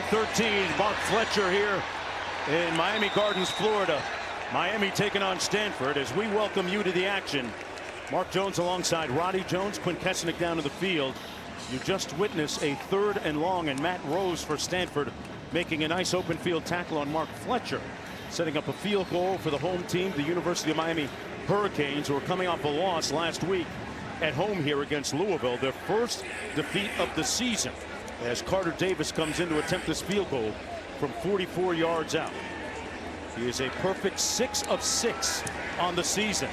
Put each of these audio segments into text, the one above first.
7:13, Mark Fletcher here in Miami Gardens, Florida. Miami taking on Stanford as we welcome you to the action. Mark Jones alongside Roddy Jones, Quinn Kessenich down to the field. You just witnessed a 3rd and long, and Matt Rose for Stanford making a nice open field tackle on Mark Fletcher, setting up a field goal for the home team, the University of Miami Hurricanes, who are coming off a loss last week at home here against Louisville, their first defeat of the season, as Carter Davis comes in to attempt this field goal from 44 yards out. He is a perfect 6 of 6 on the season.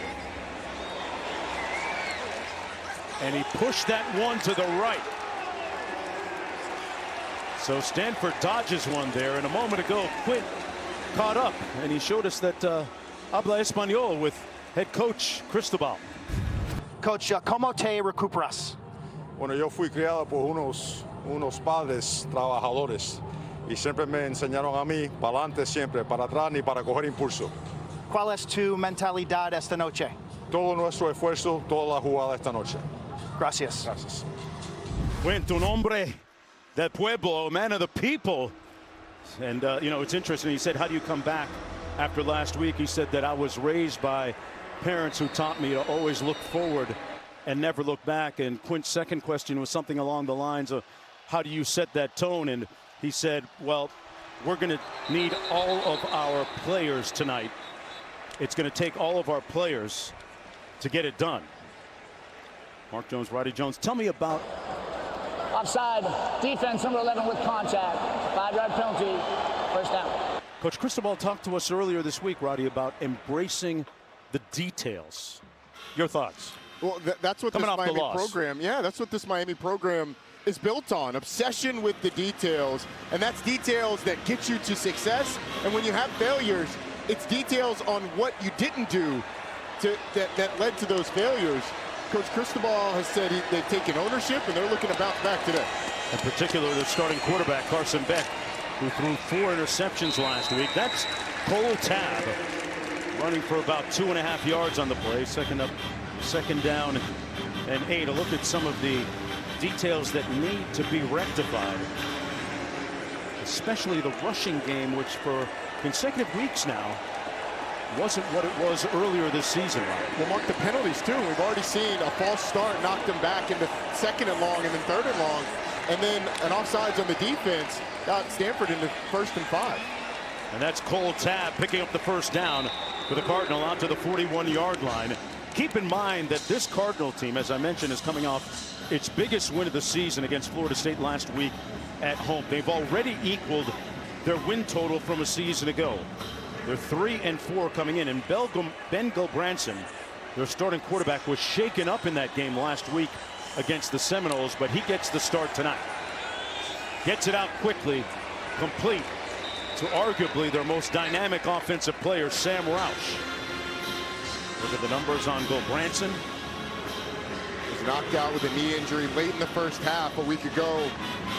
And he pushed that one to the right. So Stanford dodges one there, and a moment ago Quinn caught up, and he showed us that habla español with head coach Cristobal. Coach, ¿cómo te recuperas? Bueno, yo fui criado por unos padres trabajadores y siempre me enseñaron a mí para adelante siempre, para atrás ni para coger impulso. ¿Cuál es tu mentalidad esta noche? Todo nuestro esfuerzo, toda la jugada esta noche. Gracias. Gracias. Quinn, un hombre del pueblo, a man of the people. And, you know, it's interesting. He said, how do you come back after last week? He said that I was raised by parents who taught me to always look forward and never look back. And Quinn's second question was something along the lines of, how do you set that tone? And he said, well, we're going to need all of our players tonight. It's going to take all of our players to get it done. Mark Jones, Roddy Jones, tell me about. Offside, defense number 11 with contact, 5-yard penalty, first down. Coach Cristobal talked to us earlier this week, Roddy, about embracing the details. Your thoughts? Well, that's what Coming this off the Miami loss. program, yeah, that's what this Miami program is built on. Obsession with the details, and that's details that get you to success. And when you have failures, it's details on what you didn't do that led to those failures. Coach Cristobal has said they've taken ownership, and they're looking to bounce back today. In particular, the starting quarterback, Carson Beck, who threw 4 interceptions last week. That's Cole Tabb, running for about 2.5 yards on the play. Second down and 8. A look at some of the details that need to be rectified, especially the rushing game, which for consecutive weeks now wasn't what it was earlier this season. Well, Mark, the penalties too. We've already seen a false start knocked them back into 2nd and long and then 3rd and long, and then an offsides on the defense got Stanford into 1st and 5. And that's Cole Tabb picking up the first down for the Cardinal out to the 41-yard line. Keep in mind that this Cardinal team, as I mentioned, is coming off its biggest win of the season against Florida State last week at home. They've already equaled their win total from a season ago. They're 3-4 coming in, and Ben Gulbranson, their starting quarterback, was shaken up in that game last week against the Seminoles, but he gets the start tonight. Gets it out quickly, complete to arguably their most dynamic offensive player, Sam Roush. Look at the numbers on Gulbranson. Was knocked out with a knee injury late in the first half a week ago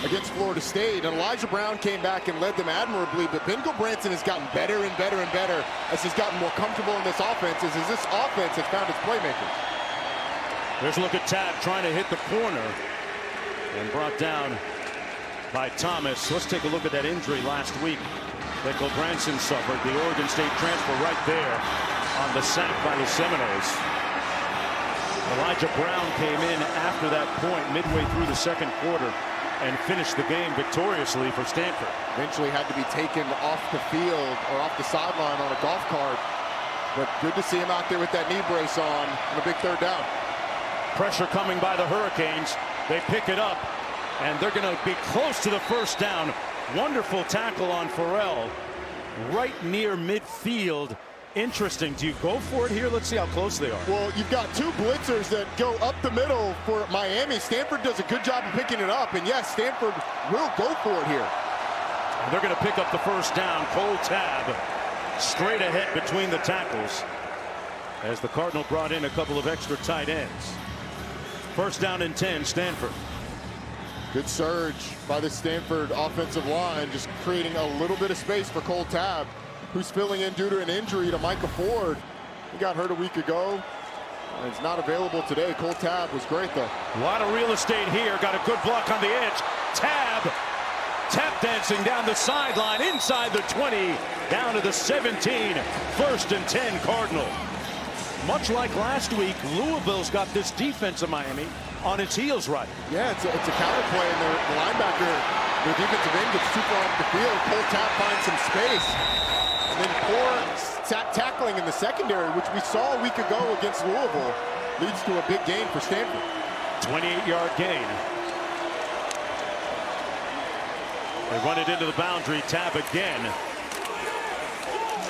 against Florida State, and Elijah Brown came back and led them admirably, but Ben Gulbranson has gotten better and better and better as he's gotten more comfortable in this offense, as this offense has found its playmakers. There's a look at Tabb trying to hit the corner and brought down by Thomas. Let's take a look at that injury last week that Gulbranson suffered. The Oregon State transfer right there on the sack by the Seminoles. Elijah Brown came in after that point midway through the 2nd quarter and finished the game victoriously for Stanford. Eventually had to be taken off the field or off the sideline on a golf cart, but good to see him out there with that knee brace on a big 3rd down. Pressure coming by the Hurricanes. They pick it up, and they're going to be close to the first down. Wonderful tackle on Farrell right near midfield. Interesting. Do you go for it here? Let's see how close they are. Well, you've got 2 blitzers that go up the middle for Miami. Stanford does a good job of picking it up, and yes, Stanford will go for it here. And they're going to pick up the first down. Cole Tabb straight ahead between the tackles as the Cardinal brought in a couple of extra tight ends. First down and 10, Stanford. Good surge by the Stanford offensive line, just creating a little bit of space for Cole Tabb, who's filling in due to an injury to Micah Ford. He got hurt a week ago and is not available today. Cole Tabb was great, though. A lot of real estate here. Got a good block on the edge. Tabb Tap dancing down the sideline, inside the 20, down to the 17. 1st and 10 Cardinal. Much like last week, Louisville's got this defense of Miami on its heels right. Yeah, it's a counterplay, and the linebacker, the defensive end gets too far up the field. Pull tap, finds some space. And then poor tackling in the secondary, which we saw a week ago against Louisville, leads to a big gain for Stanford. 28-yard gain. They run it into the boundary, tap again.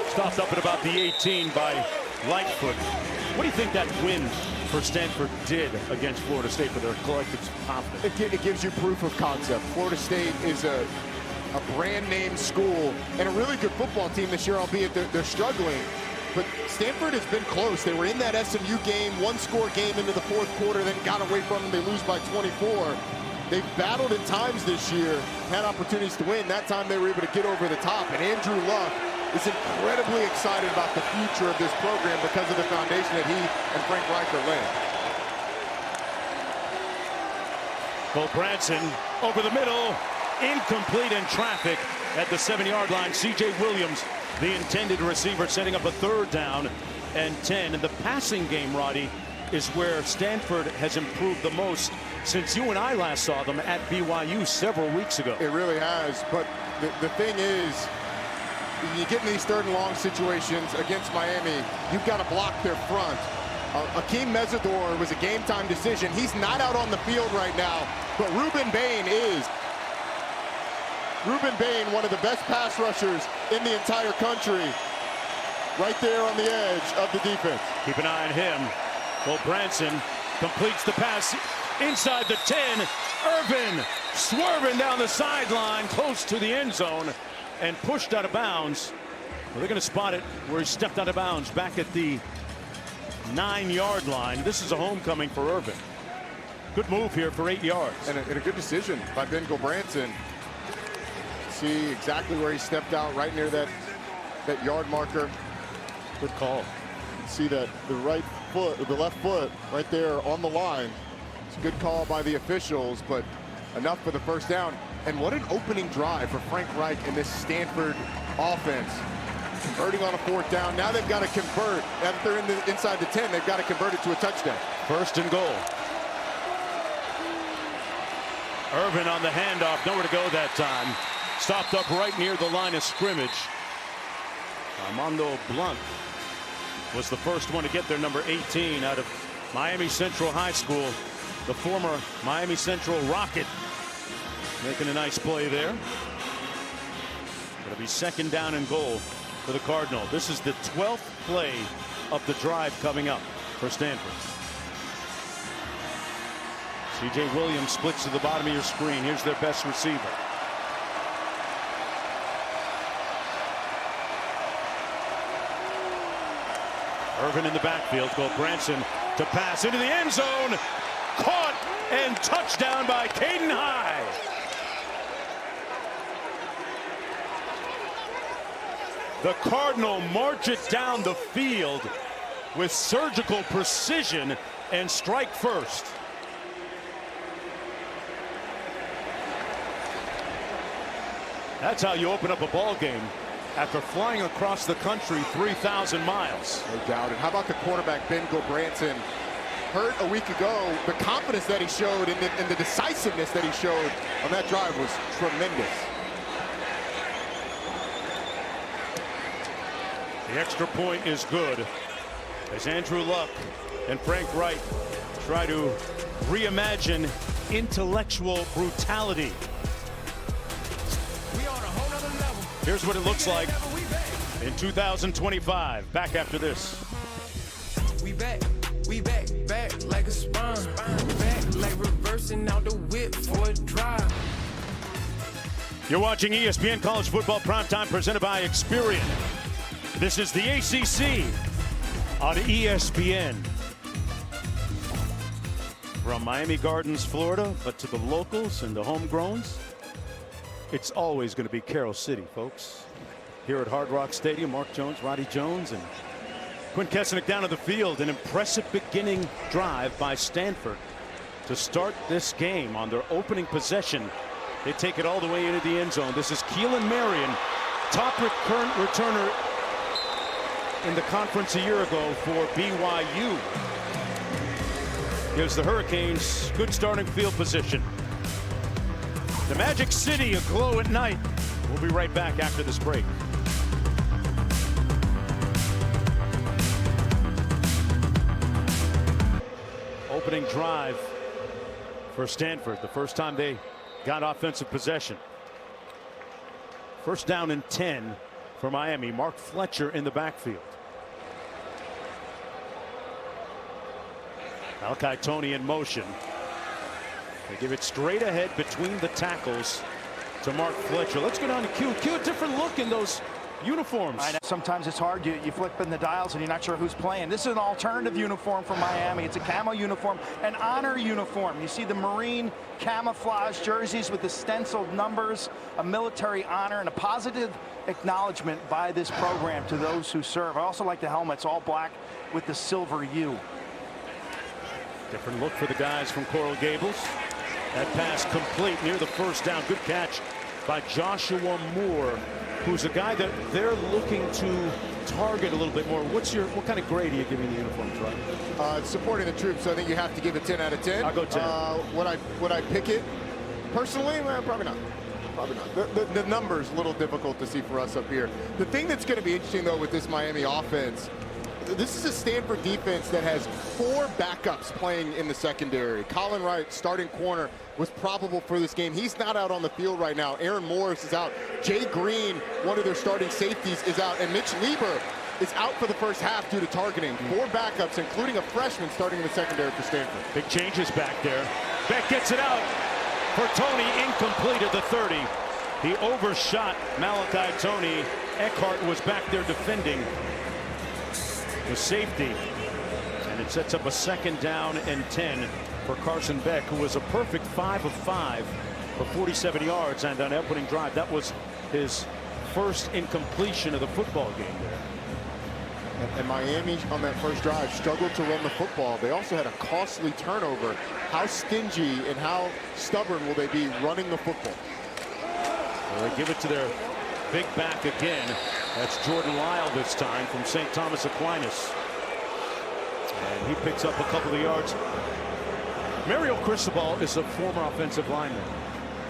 Stopped up at about the 18 by Lightfoot. What do you think that win for Stanford did against Florida State for their collective confidence? It gives you proof of concept. Florida State is a brand name school and a really good football team this year, albeit they're struggling. But Stanford has been close. They were in that SMU game, one-score game into the 4th quarter, then got away from them. They lose by 24. They've battled at times this year, had opportunities to win. That time they were able to get over the top. And Andrew Luck is incredibly excited about the future of this program because of the foundation that he and Frank Reich are laying. Cole Branson over the middle, incomplete in traffic at the 7-yard line. C.J. Williams, the intended receiver, setting up a 3rd down and 10. And the passing game, Roddy, is where Stanford has improved the most since you and I last saw them at BYU several weeks ago. It really has, but the thing is, when you get in these 3rd and long situations against Miami, you've got to block their front. Akeem Mesidor was a game-time decision. He's not out on the field right now, but Ruben Bain is. Ruben Bain, one of the best pass rushers in the entire country, right there on the edge of the defense. Keep an eye on him. Cole Branson completes the pass inside the 10. Irvin swerving down the sideline close to the end zone and pushed out of bounds. Well, they're going to spot it where he stepped out of bounds back at the 9-yard line. This is a homecoming for Irvin. Good move here for 8 yards. And a good decision by Ben Gulbranson. See exactly where he stepped out, right near that yard marker. Good call. See that the right foot, or the left foot, right there on the line. It's a good call by the officials, but enough for the 1st down. And what an opening drive for Frank Reich in this Stanford offense. Converting on a 4th down. Now they've got to convert. Now that they're inside the 10, they've got to convert it to a touchdown. 1st and goal. Irvin on the handoff, nowhere to go that time. Stopped up right near the line of scrimmage. Armando Blunt was the first one to get there, number 18 out of Miami Central High School. The former Miami Central Rocket making a nice play there. It'll be 2nd down and goal for the Cardinal. This is the 12th play of the drive coming up for Stanford. C.J. Williams splits to the bottom of your screen. Here's their best receiver. Irvin in the backfield. Gulbranson to pass into the end zone. Caught and touchdown by Caden High. The Cardinal march it down the field with surgical precision and strike first. That's how you open up a ball game after flying across the country 3,000 miles. No doubt. And how about the quarterback, Ben Gulbranson? Hurt a week ago, the confidence that he showed and the decisiveness that he showed on that drive was tremendous. The extra point is good as Andrew Luck and Frank Reich try to reimagine intellectual brutality. Here's what it looks like in 2025. Back after this. We back like a spine. Back like reversing out the whip for a drive. You're watching ESPN College Football Primetime presented by Experian. This is the ACC on ESPN. From Miami Gardens, Florida, but to the locals and the homegrowns, it's always going to be Carroll City, folks. Here at Hard Rock Stadium, Mark Jones, Roddy Jones, and Quinn Kessenich down to the field. An impressive beginning drive by Stanford to start this game on their opening possession. They take it all the way into the end zone. This is Keelan Marion, top current returner in the conference a year ago for BYU. Gives the Hurricanes good starting field position. The Magic City aglow at night. We'll be right back after this break. Opening drive for Stanford. The first time they got offensive possession. First down and 10 for Miami. Mark Fletcher in the backfield. Malachi Toney in motion. They give it straight ahead between the tackles to Mark Fletcher. Let's go down to Q. Q, a different look in those uniforms. I know. Sometimes it's hard. You flip in the dials and you're not sure who's playing. This is an alternative uniform for Miami. It's a camo uniform, an honor uniform. You see the Marine camouflage jerseys with the stenciled numbers, a military honor, and a positive acknowledgement by this program to those who serve. I also like the helmets, all black with the silver U. Different look for the guys from Coral Gables. That pass complete near the first down. Good catch by Joshua Moore, who's a guy that they're looking to target a little bit more. What kind of grade are you giving the uniforms, right? Supporting the troops, so I think you have to give it 10 out of 10. I'll go 10. Would I pick it personally? Well, probably not. Probably not. The number's a little difficult to see for us up here. The thing that's going to be interesting, though, with this Miami offense, this is a Stanford defense that has 4 backups playing in the secondary. Colin Wright, starting corner, was probable for this game. He's not out on the field right now. Aaron Morris is out. Jay Green, one of their starting safeties, is out. And Mitch Lieber is out for the first half due to targeting. 4 backups, including a freshman, starting in the secondary for Stanford. Big changes back there. Beck gets it out for Toney, incomplete at the 30. He overshot Malachi Toney. Eckhart was back there defending the safety, and it sets up a second down and 10 for Carson Beck, who was a perfect 5 of 5 for 47 yards, and on opening drive that was his first incompletion of the football game there. And Miami on that first drive struggled to run the football. They also had a costly turnover. How stingy and how stubborn will they be running the football? Well, they give it to their big back again. That's Jordan Lyle this time from St. Thomas Aquinas. And he picks up a couple of yards. Mario Cristobal is a former offensive lineman.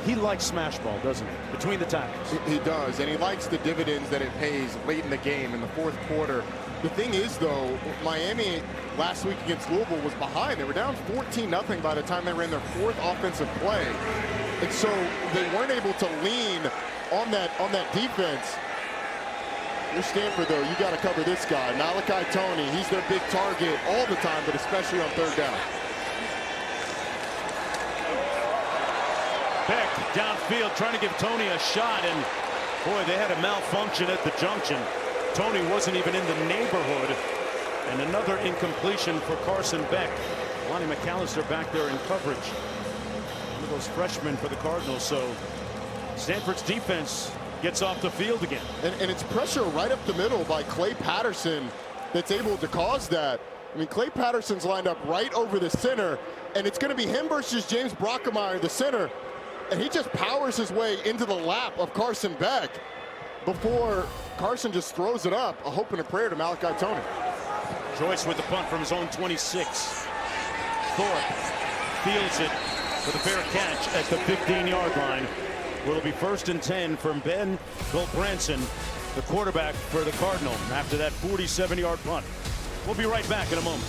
He likes smash ball, doesn't he? Between the tackles. He does, and he likes the dividends that it pays late in the game in the fourth quarter. The thing is, though, Miami last week against Louisville was behind. They were down 14-0 by the time they ran their 4th offensive play. And so they weren't able to lean on that defense. You're Stanford, though. You got to cover this guy, Malachi Toney. He's their big target all the time, but especially on 3rd down. Beck downfield trying to give Toney a shot, and boy, they had a malfunction at the junction. Toney wasn't even in the neighborhood, and another incompletion for Carson Beck. Lonnie McAllister back there in coverage. One of those freshmen for the Cardinals. So Stanford's defense gets off the field again. And it's pressure right up the middle by Clay Patterson that's able to cause that. I mean, Clay Patterson's lined up right over the center, and it's going to be him versus James Brockemeyer, the center. And he just powers his way into the lap of Carson Beck before Carson just throws it up, a hope and a prayer to Malachi Toney. Joyce with the punt from his own 26. Thorpe fields it with a fair catch at the 15-yard line. Will be 1st and 10 from Ben Gulbranson, the quarterback for the Cardinal, after that 47-yard punt. We'll be right back in a moment.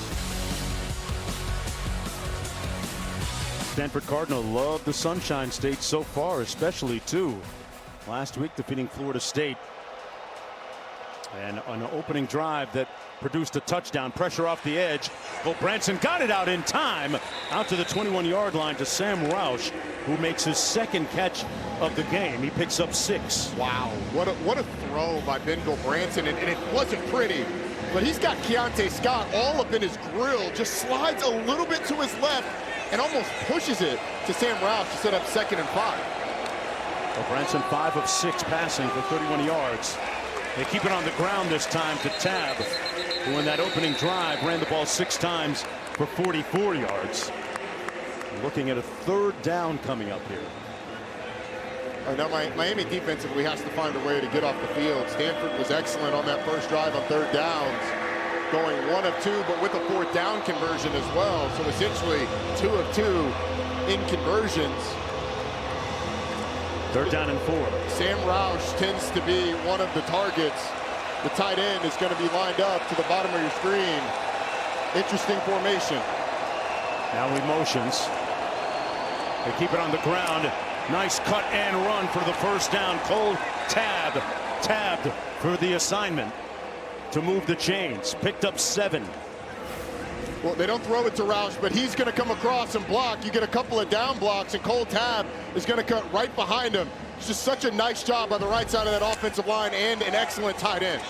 Stanford Cardinal love the Sunshine State so far, especially too. Last week defeating Florida State. And an opening drive that produced a touchdown. Pressure off the edge. Gulbranson got it out in time. Out to the 21-yard line to Sam Roush, who makes his 2nd catch of the game. He picks up 6. Wow, what a throw by Ben Gulbranson, and it wasn't pretty. But he's got Keontae Scott all up in his grill, just slides a little bit to his left and almost pushes it to Sam Roush to set up 2nd and 5. Gulbranson 5 of 6 passing for 31 yards. They keep it on the ground this time to Tab, who in that opening drive ran the ball 6 times for 44 yards. Looking at a 3rd down coming up here. Now Miami defensively has to find a way to get off the field. Stanford was excellent on that first drive on third downs, going 1 of 2, but with a fourth down conversion as well. So essentially 2 of 2 in conversions. Third down and 4. Sam Roush tends to be one of the targets. The tight end is going to be lined up to the bottom of your screen. Interesting formation. Now he motions. They keep it on the ground. Nice cut and run for the first down. Cole tabbed for the assignment to move the chains. Picked up 7. Well, they don't throw it to Roush, but he's going to come across and block. You get a couple of down blocks, and Cole Tabb is going to cut right behind him. It's just such a nice job by the right side of that offensive line and an excellent tight end.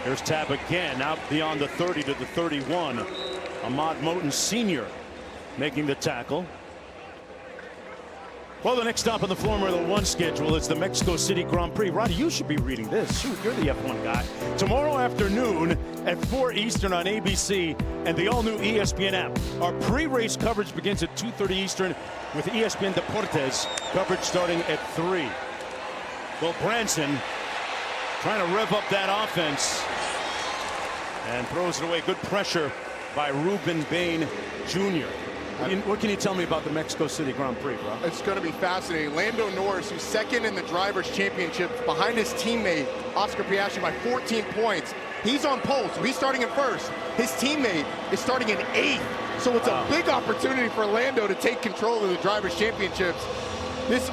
Here's Tabb again, out beyond the 30 to the 31. Ahmad Moten Sr. making the tackle. Well, the next stop on the Formula One schedule is the Mexico City Grand Prix. Roddy, you should be reading this. Shoot, you're the F1 guy. Tomorrow afternoon at 4 Eastern on ABC and the all-new ESPN app. Our pre-race coverage begins at 2:30 Eastern with ESPN Deportes coverage starting at 3. Well, Branson trying to rev up that offense and throws it away. Good pressure by Ruben Bain Jr. What can you tell me about the Mexico City Grand Prix, bro? It's going to be fascinating. Lando Norris, who's second in the Drivers' Championship behind his teammate, Oscar Piastri, by 14 points. He's on pole, so he's starting in first. His teammate is starting in 8th. So it's a big opportunity for Lando to take control of the Drivers' Championships.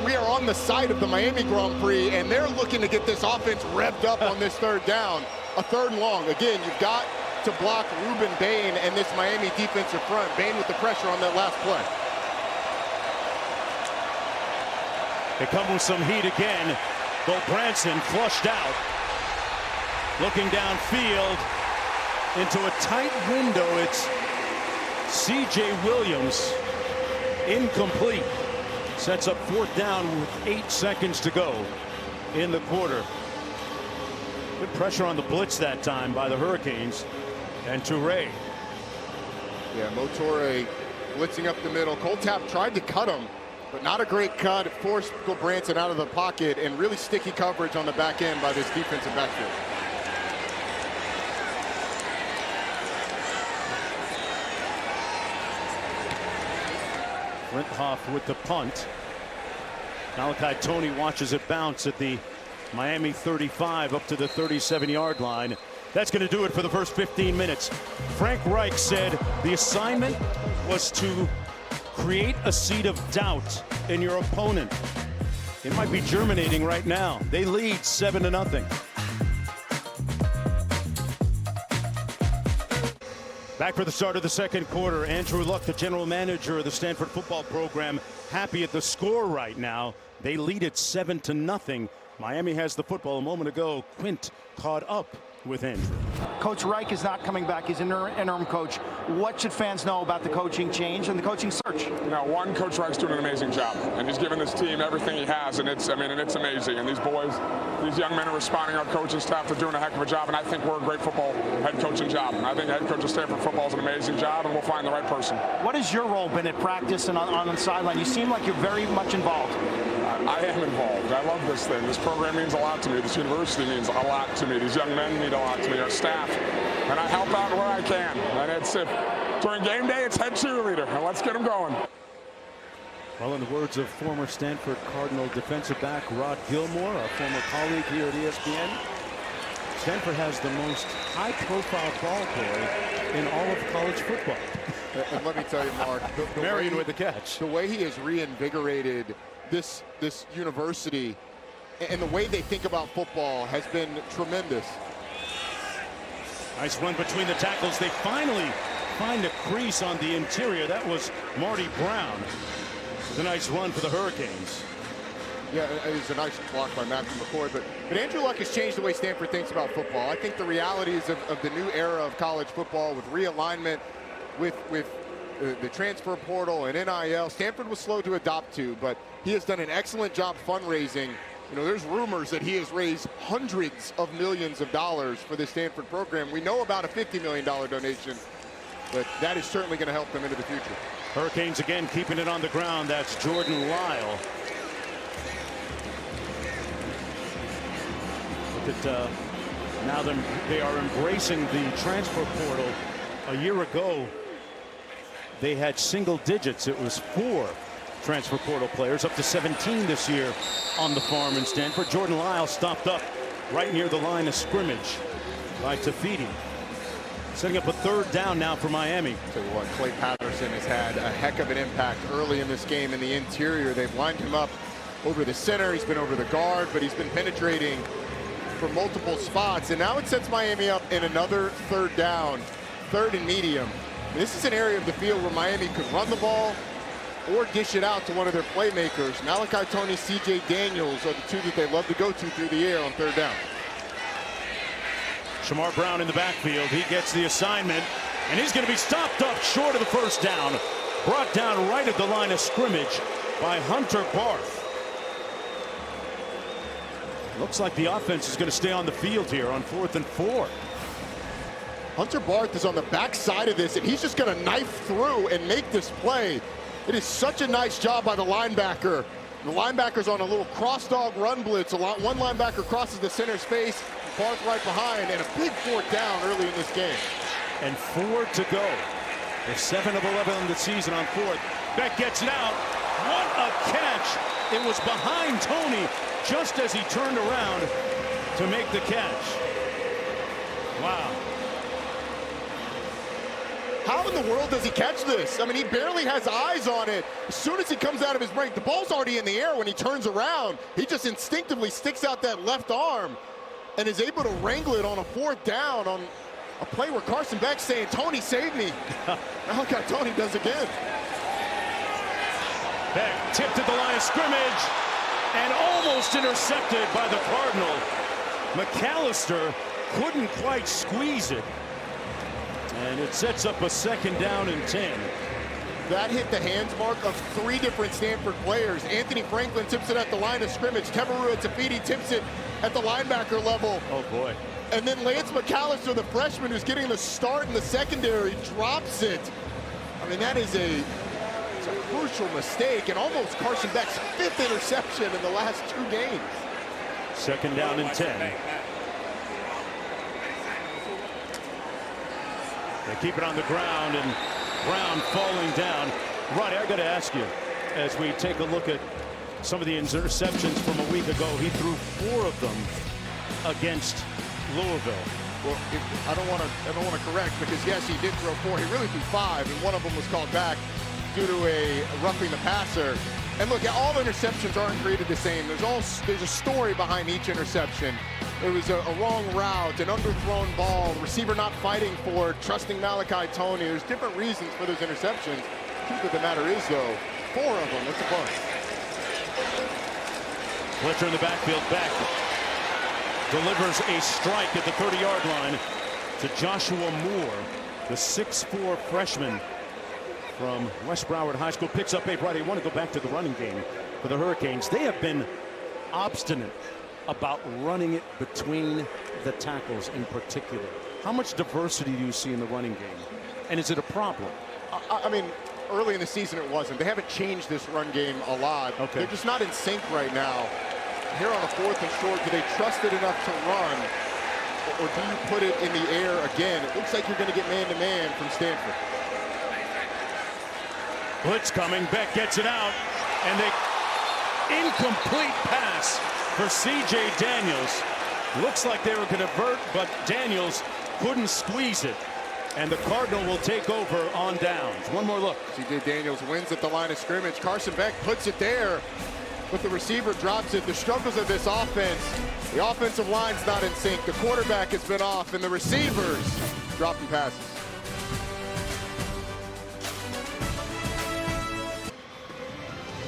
We are on the side of the Miami Grand Prix, and they're looking to get this offense revved up on this third down. A 3rd and long. Again, you've got to block Ruben Bain and this Miami defensive front. Bain with the pressure on that last play. They come with some heat again. Bo Branson flushed out. Looking downfield into a tight window. It's C.J. Williams. Incomplete. Sets up 4th down with 8 seconds to go in the quarter. Good pressure on the blitz that time by the Hurricanes. And Toure. Yeah, Motore blitzing up the middle. Cole Tabb tried to cut him, but not a great cut. It forced Bill Branson out of the pocket, and really sticky coverage on the back end by this defensive backfield. Flintoff with the punt. Malachi Toney watches it bounce at the Miami 35 up to the 37-yard line. That's going to do it for the first 15 minutes. Frank Reich said the assignment was to create a seed of doubt in your opponent. It might be germinating right now. They lead 7-0. Back for the start of the second quarter. Andrew Luck, the general manager of the Stanford football program, happy at the score right now. They lead it 7-0. Miami has the football. A moment ago, Quint caught up with Andrew. Coach Reich is not coming back. He's an interim coach. What should fans know about the coaching change and the coaching search? Now, one, Coach Reich's doing an amazing job, and he's giving this team everything he has, and it's amazing. And these boys, these young men are responding. Our coaching staff are doing a heck of a job, and I think we're a great football head coaching job. And I think head coach of Stanford football is an amazing job, and we'll find the right person. What has your role been at practice and on the sideline? You seem like you're very much involved. I am involved. I love this thing. This program means a lot to me. This university means a lot to me. These young men mean a lot to me, our staff. And I help out where I can. And it's during game day, it's head cheerleader. And let's get them going. Well, in the words of former Stanford Cardinal defensive back Rod Gilmore, a former colleague here at ESPN, Stanford has the most high-profile ball boy in all of college football. And let me tell you, Mark, Marion with the catch. The way he has reinvigorated this university and the way they think about football has been tremendous. Nice run between the tackles. They finally find a crease on the interior. That was Marty Brown. It's a nice run for the Hurricanes. Yeah, it was a nice block by Matthew McCoy, but Andrew Luck has changed the way Stanford thinks about football. I think the realities of the new era of college football with realignment, with the transfer portal and NIL, Stanford was slow to adopt to, but he has done an excellent job fundraising. You know, there's rumors that he has raised hundreds of millions of dollars for the Stanford program. We know about a $50 million donation, but that is certainly going to help them into the future. Hurricanes again keeping it on the ground. That's Jordan Lyle. fact that now they are embracing the transfer portal. A year ago, they had single digits. It was 4 transfer portal players, up to 17 this year on the farm in Stanford. Jordan Lyle stopped up right near the line of scrimmage by Tafiti. Setting up a 3rd down now for Miami. Tell you what, Clay Patterson has had a heck of an impact early in this game in the interior. They've lined him up over the center. He's been over the guard, but he's been penetrating from multiple spots. And now it sets Miami up in another 3rd down, 3rd and medium. This is an area of the field where Miami could run the ball or dish it out to one of their playmakers. Malachi Tony, C.J. Daniels are the 2 that they love to go to through the air on 3rd down. Shamar Brown in the backfield. He gets the assignment, and he's going to be stopped up short of the 1st down. Brought down right at the line of scrimmage by Hunter Barth. Looks like the offense is going to stay on the field here on 4th and 4. Hunter Barth is on the backside of this, and he's just going to knife through and make this play. It is such a nice job by the linebacker. The linebacker's on a little cross dog run blitz. One linebacker crosses the center space, Barth right behind, and a big 4th down early in this game. And 4 to go. They're 7 of 11 on the season on 4th. Beck gets it out. What a catch. It was behind Tony just as he turned around to make the catch. Wow. How in the world does he catch this? I mean, he barely has eyes on it. As soon as he comes out of his break, the ball's already in the air. When he turns around, he just instinctively sticks out that left arm and is able to wrangle it on a 4th down on a play where Carson Beck's saying, Tony, save me. Malachi Tony does again. Beck tipped at the line of scrimmage and almost intercepted by the Cardinal. McAllister couldn't quite squeeze it. And it sets up a 2nd down and 10. That hit the hands mark of 3 different Stanford players. Anthony Franklin tips it at the line of scrimmage. Keverua Tafiti tips it at the linebacker level. Oh, boy. And then Lance McAllister, the freshman who's getting the start in the secondary, drops it. I mean, that is a crucial mistake, and almost Carson Beck's 5th interception in the last 2 games. 2nd down and 10. They keep it on the ground, and Brown falling down. Roddy, I got to ask you, as we take a look at some of the interceptions from a week ago, he threw 4 of them against Louisville. Well, I don't want to correct, because yes, he did throw 4. He really threw 5, and one of them was called back due to a roughing the passer. And look, all interceptions aren't created the same. There's a story behind each interception. It was a wrong route, an underthrown ball, receiver not fighting for it, trusting Malachi Tony. There's different reasons for those interceptions. The truth of the matter is, though, 4 of them, it's a bunch. Fletcher in the backfield. Beck delivers a strike at the 30-yard line to Joshua Moore, the 6'4" freshman from West Broward High School. Picks up 8. Right, I want to go back to the running game for the Hurricanes. They have been obstinate about running it between the tackles in particular. How much diversity do you see in the running game? And is it a problem? I mean, early in the season it wasn't. They haven't changed this run game a lot. Okay. They're just not in sync right now. Here on a 4th and short, do they trust it enough to run? Or do you put it in the air again? It looks like you're going to get man-to-man from Stanford. Blitz coming. Beck gets it out. And the incomplete pass for C.J. Daniels. Looks like they were going to convert, but Daniels couldn't squeeze it. And the Cardinal will take over on downs. One more look. C.J. Daniels wins at the line of scrimmage. Carson Beck puts it there, but the receiver drops it. The struggles of this offense, the offensive line's not in sync. The quarterback has been off, and the receivers dropping passes.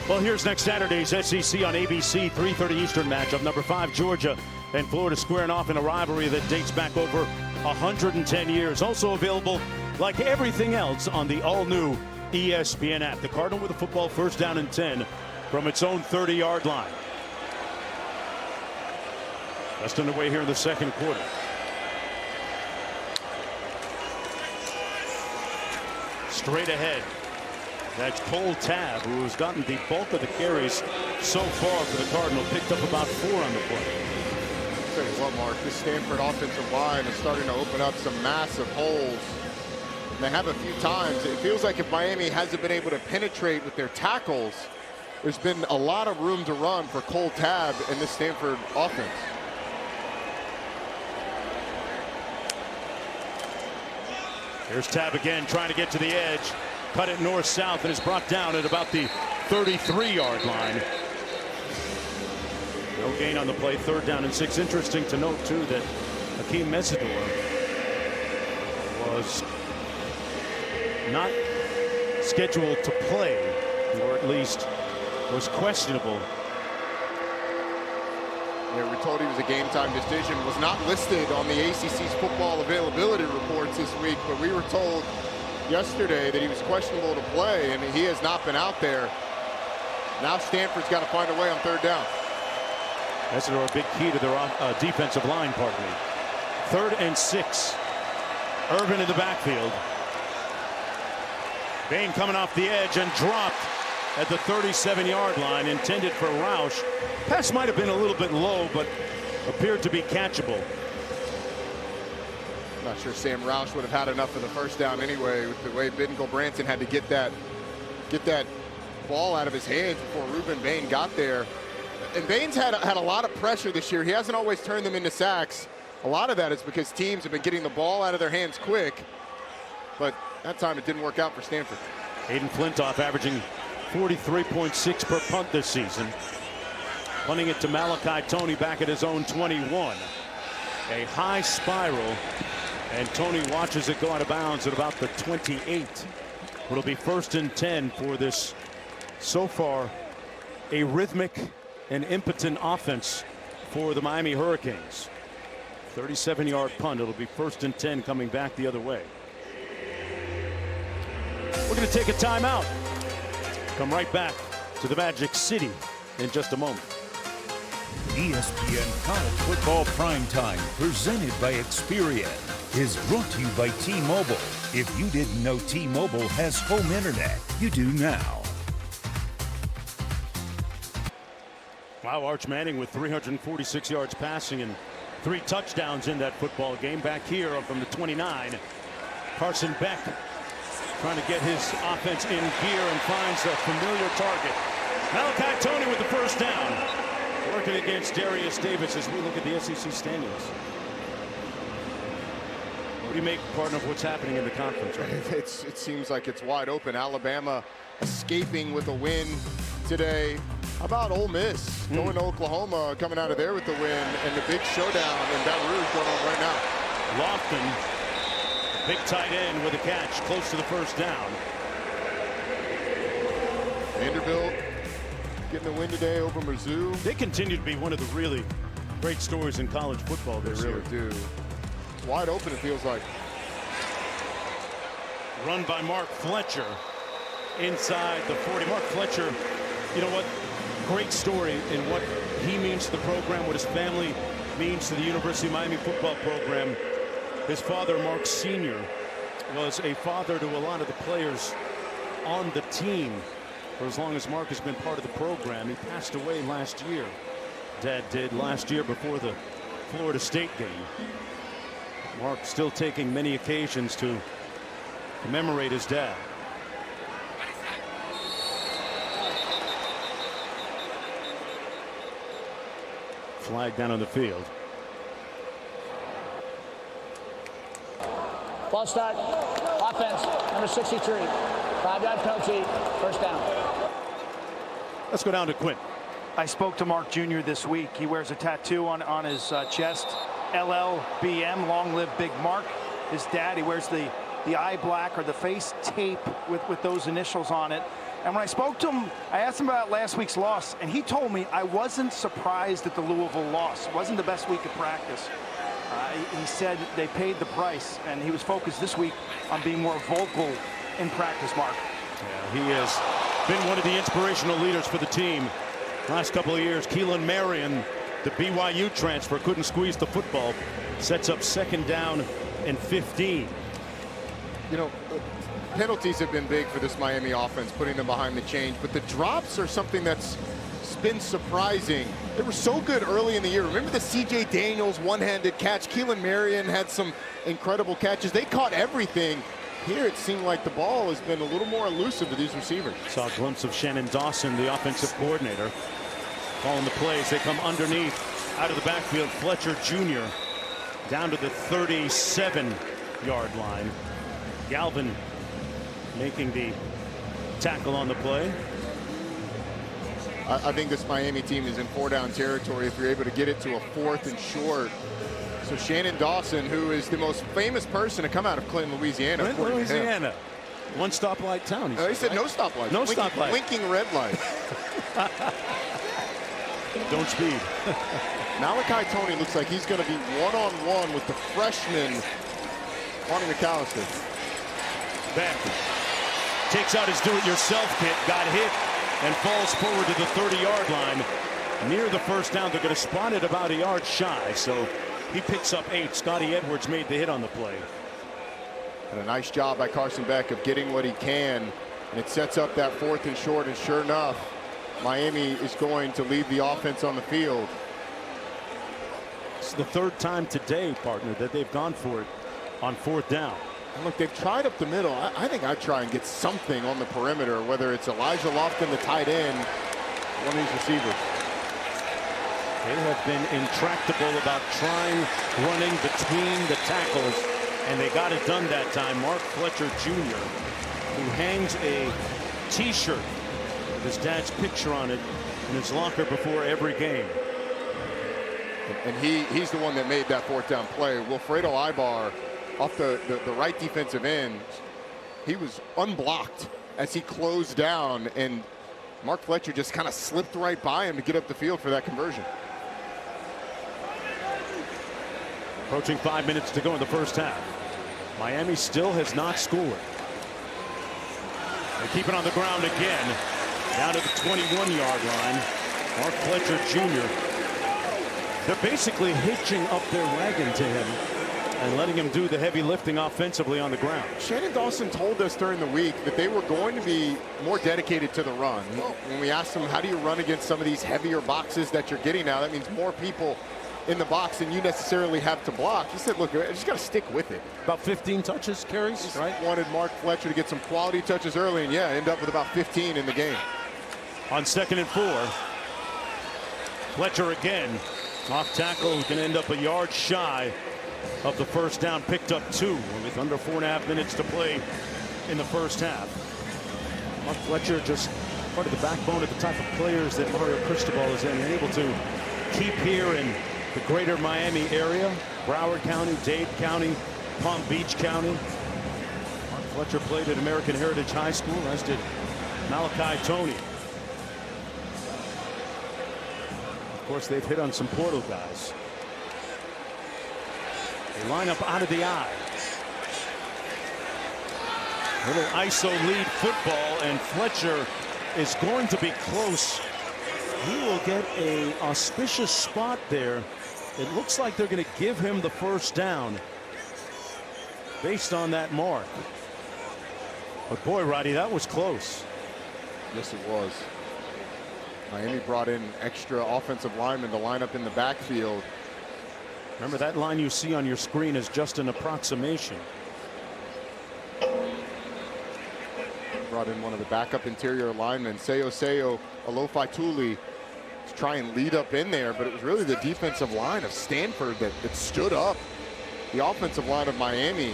Well, here's next Saturday's SEC on ABC 3:30 Eastern matchup. Number 5 Georgia and Florida squaring off in a rivalry that dates back over 110 years. Also available, like everything else, on the all-new ESPN app. The Cardinal with a football, 1st down and 10 from its own 30-yard line. Just underway here in the 2nd quarter. Straight ahead. That's Cole Tabb, who has gotten the bulk of the carries so far for the Cardinal. Picked up about 4 on the play. So you what, Mark, this Stanford offensive line is starting to open up some massive holes. And they have a few times. It feels like if Miami hasn't been able to penetrate with their tackles, there's been a lot of room to run for Cole Tabb in this Stanford offense. Here's Tabb again, trying to get to the edge. Cut it north-south and is brought down at about the 33-yard line. No gain on the play, 3rd down and 6. Interesting to note, too, that Hakeem Mesidor was not scheduled to play, or at least was questionable. Yeah, we're told he was a game-time decision, was not listed on the ACC's football availability reports this week, but we were told yesterday that he was questionable to play, and he has not been out there. Now Stanford's got to find a way on 3rd down. That's a big key to their defensive line, pardon me. 3rd and 6. Irvin in the backfield. Bain coming off the edge and dropped at the 37-yard line, intended for Roush. Pass might have been a little bit low, but appeared to be catchable. I'm not sure Sam Roush would have had enough of the 1st down anyway, with the way Gulbranson had to get that ball out of his hands before Ruben Bain got there. And Bain's had a lot of pressure this year. He hasn't always turned them into sacks. A lot of that is because teams have been getting the ball out of their hands quick, but that time it didn't work out for Stanford. Hayden Flintoff averaging 43.6 per punt this season. Punting it to Malachi Toney back at his own 21. A high spiral, and Toney watches it go out of bounds at about the 28. It'll be 1st and 10 for this, so far, a rhythmic and impotent offense for the Miami Hurricanes. 37-yard punt. It'll be 1st and 10 coming back the other way. We're going to take a timeout. Come right back to the Magic City in just a moment. ESPN College Football Primetime, presented by Experian, is brought to you by T-Mobile. If you didn't know T-Mobile has home internet, you do now. Wow, Arch Manning with 346 yards passing and 3 touchdowns in that football game. Back here from the 29, Carson Beck trying to get his offense in gear and finds a familiar target. Malachi Toney with the 1st down. Working against Darius Davis as we look at the SEC standings. What do you make, partner, of what's happening in the conference right now? It seems like it's wide open. Alabama escaping with a win today. How about Ole Miss going to Oklahoma, coming out of there with the win, and the big showdown in Baton Rouge going on right now. Lofton, big tight end with a catch close to the 1st down. Vanderbilt getting the win today over Mizzou. They continue to be one of the really great stories in college football this year. They really do. It's wide open, it feels like. Run by Mark Fletcher inside the 40. Mark Fletcher, you know what? Great story in what he means to the program, what his family means to the University of Miami football program. His father, Mark Sr., was a father to a lot of the players on the team for as long as Mark has been part of the program. He passed away last year. Dad did last year before the Florida State game. Mark still taking many occasions to commemorate his dad. Flag down on the field. Ball start. Offense. Number 63. 5-yard penalty. 1st down. Let's go down to Quinn. I spoke to Mark Jr. this week. He wears a tattoo on his chest. LLBM, long live Big Mark. His dad, he wears the eye black or the face tape with those initials on it. And when I spoke to him, I asked him about last week's loss, and he told me I wasn't surprised at the Louisville loss. It wasn't the best week of practice. He said they paid the price, and he was focused this week on being more vocal in practice, Mark. Yeah, he has been one of the inspirational leaders for the team last couple of years. Keelan Marion, the BYU transfer, couldn't squeeze the football. Sets up 2nd down and 15. You know, penalties have been big for this Miami offense, putting them behind the chains, but the drops are something that's what's been surprising, they were so good early in the year. Remember the C.J. Daniels one-handed catch? Keelan Marion had some incredible catches. They caught everything. Here it seemed like the ball has been a little more elusive to these receivers. Saw a glimpse of Shannon Dawson, the offensive coordinator, calling the plays. They come underneath, out of the backfield. Fletcher Jr. down to the 37-yard line. Galvin making the tackle on the play. I think this Miami team is in 4-down territory if you're able to get it to a 4th and short. So Shannon Dawson, who is the most famous person to come out of Clinton, Louisiana. Clinton, Louisiana. One stoplight town. He said no stoplights. No stoplight. Blinking red light. Don't speed. Malachi Tony looks like he's going to be one-on-one with the freshman, Lonnie McAllister. Beck takes out his do-it-yourself kit, got hit, and falls forward to the 30-yard line. Near the first down, they're going to spot it about a yard shy, so he picks up 8. Scotty Edwards made the hit on the play. And a nice job by Carson Beck of getting what he can, and it sets up that 4th and short, and sure enough, Miami is going to leave the offense on the field. It's the 3rd time today, partner, that they've gone for it on 4th down. And look, they've tried up the middle. I think I'd try and get something on the perimeter, whether it's Elijah Lofton, the tight end, one of these receivers. They have been intractable about running between the tackles, and they got it done that time. Mark Fletcher Jr., who hangs a T-shirt with his dad's picture on it in his locker before every game. And he's the one that made that 4th down play. Wilfredo Ibar off the right defensive end. He was unblocked as he closed down, and Mark Fletcher just kind of slipped right by him to get up the field for that conversion. Approaching 5 minutes to go in the first half. Miami still has not scored. They keep it on the ground again. Down to the 21-yard line. Mark Fletcher Jr. They're basically hitching up their wagon to him and letting him do the heavy lifting offensively on the ground. Shannon Dawson told us during the week that they were going to be more dedicated to the run. When we asked him, how do you run against some of these heavier boxes that you're getting now? That means more people in the box than you necessarily have to block. He said, look, I just got to stick with it. About 15 touches, carries, right? Wanted Mark Fletcher to get some quality touches early, and yeah, end up with about 15 in the game. On 2nd and 4, Fletcher again. Off tackle, going to end up a yard shy of the first down. Picked up 2 with under 4.5 minutes to play in the first half. Mark Fletcher just part of the backbone of the type of players that Mario Cristobal is in, able to keep here in the greater Miami area, Broward County, Dade County, Palm Beach County. Mark Fletcher played at American Heritage High School, as did Malachi Tony. Of course, they've hit on some portal guys. They line up out of the eye. Little ISO lead football, and Fletcher is going to be close. He will get an auspicious spot there. It looks like they're going to give him the first down based on that mark. But boy, Roddy, that was close. Yes, it was. Miami brought in extra offensive linemen to line up in the backfield. Remember, that line you see on your screen is just an approximation. Brought in one of the backup interior linemen, Seyo Alofaituli, to try and lead up in there, but it was really the defensive line of Stanford that stood up the offensive line of Miami.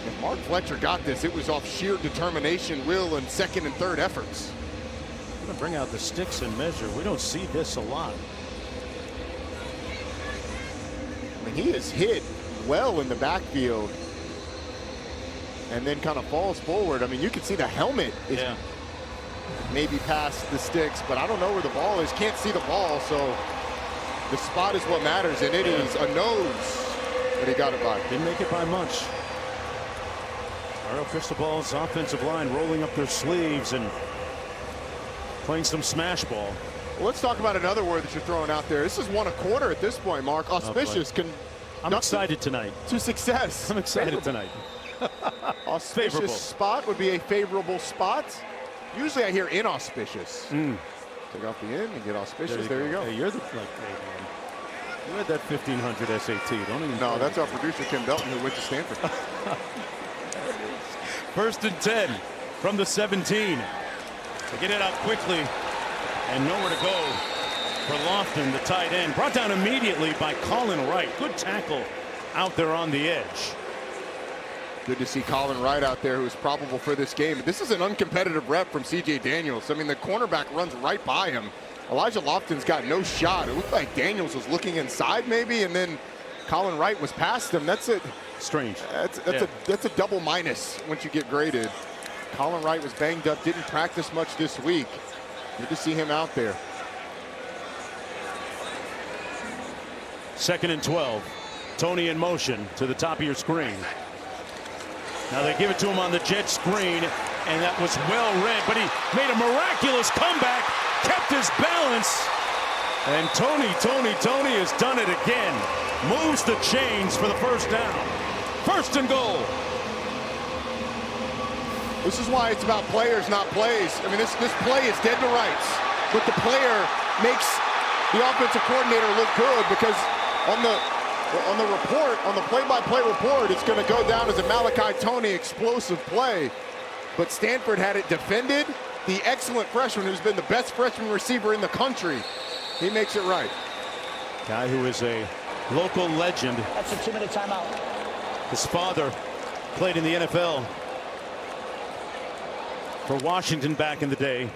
If Mark Fletcher got this, it was off sheer determination, will, and 2nd and 3rd efforts. I'm going to bring out the sticks and measure. We don't see this a lot. I mean, he is hit well in the backfield and then kind of falls forward. I mean, you can see the helmet is maybe past the sticks, but I don't know where the ball is. Can't see the ball, so the spot is what matters, and it is a nose that he got it by. Didn't make it by much. Mario Cristobal's offensive line rolling up their sleeves and playing some smash ball. Well, let's talk about another word that you're throwing out there. This is 1 1/4 at this point, Mark. Auspicious. I'm excited tonight. To success. I'm excited tonight. Auspicious spot would be a favorable spot. Usually I hear inauspicious. Take off the end and get auspicious. There you go. Hey, you're the like, hey, man. You had that 1500 SAT. Don't even. No, that's our producer Kim Belton, who went to Stanford. First and 10 from the 17. To get it out quickly and nowhere to go for Lofton, the tight end. Brought down immediately by Colin Wright. Good tackle out there on the edge. Good to see Colin Wright out there, who's probable for this game. This is an uncompetitive rep from C.J. Daniels. I mean, the cornerback runs right by him. Elijah Lofton's got no shot. It looked like Daniels was looking inside maybe, and then Colin Wright was past him. That's it. Strange. That's a double minus once you get graded. Colin Wright was banged up, didn't practice much this week. Good to see him out there. 2nd and 12. Tony in motion to the top of your screen. Now they give it to him on the jet screen, and that was well read, but he made a miraculous comeback, kept his balance, and Tony has done it again. Moves the chains for the first down. 1st and goal. This is why it's about players, not plays. I mean, this play is dead to rights, but the player makes the offensive coordinator look good, because on the report, on the play-by-play report, it's going to go down as a Malachi Tony explosive play. But Stanford had it defended. The excellent freshman, who's been the best freshman receiver in the country, he makes it right. Guy who is a local legend. That's a 2-minute timeout. His father played in the NFL for Washington back in the day.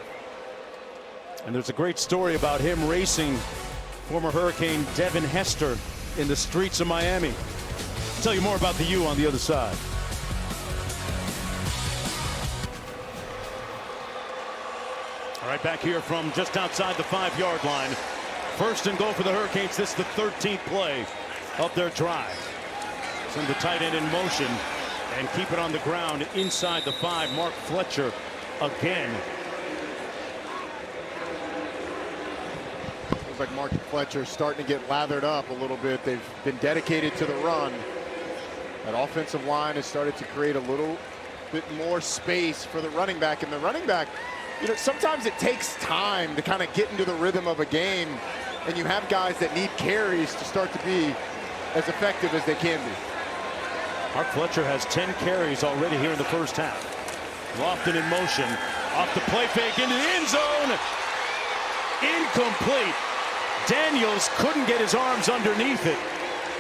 And there's a great story about him racing former Hurricane Devin Hester in the streets of Miami. I'll tell you more about the U on the other side. All right, back here from just outside the 5-yard line. 1st and goal for the Hurricanes. This is the 13th play of their drive. Send the tight end in motion and keep it on the ground inside the 5. Mark Fletcher again. Looks like Mark Fletcher starting to get lathered up a little bit. They've been dedicated to the run. That offensive line has started to create a little bit more space for the running back. And the running back, you know, sometimes it takes time to kind of get into the rhythm of a game, and you have guys that need carries to start to be as effective as they can be. Mark Fletcher has 10 carries already here in the first half. Lofton in motion, off the play fake into the end zone. Incomplete. Daniels couldn't get his arms underneath it,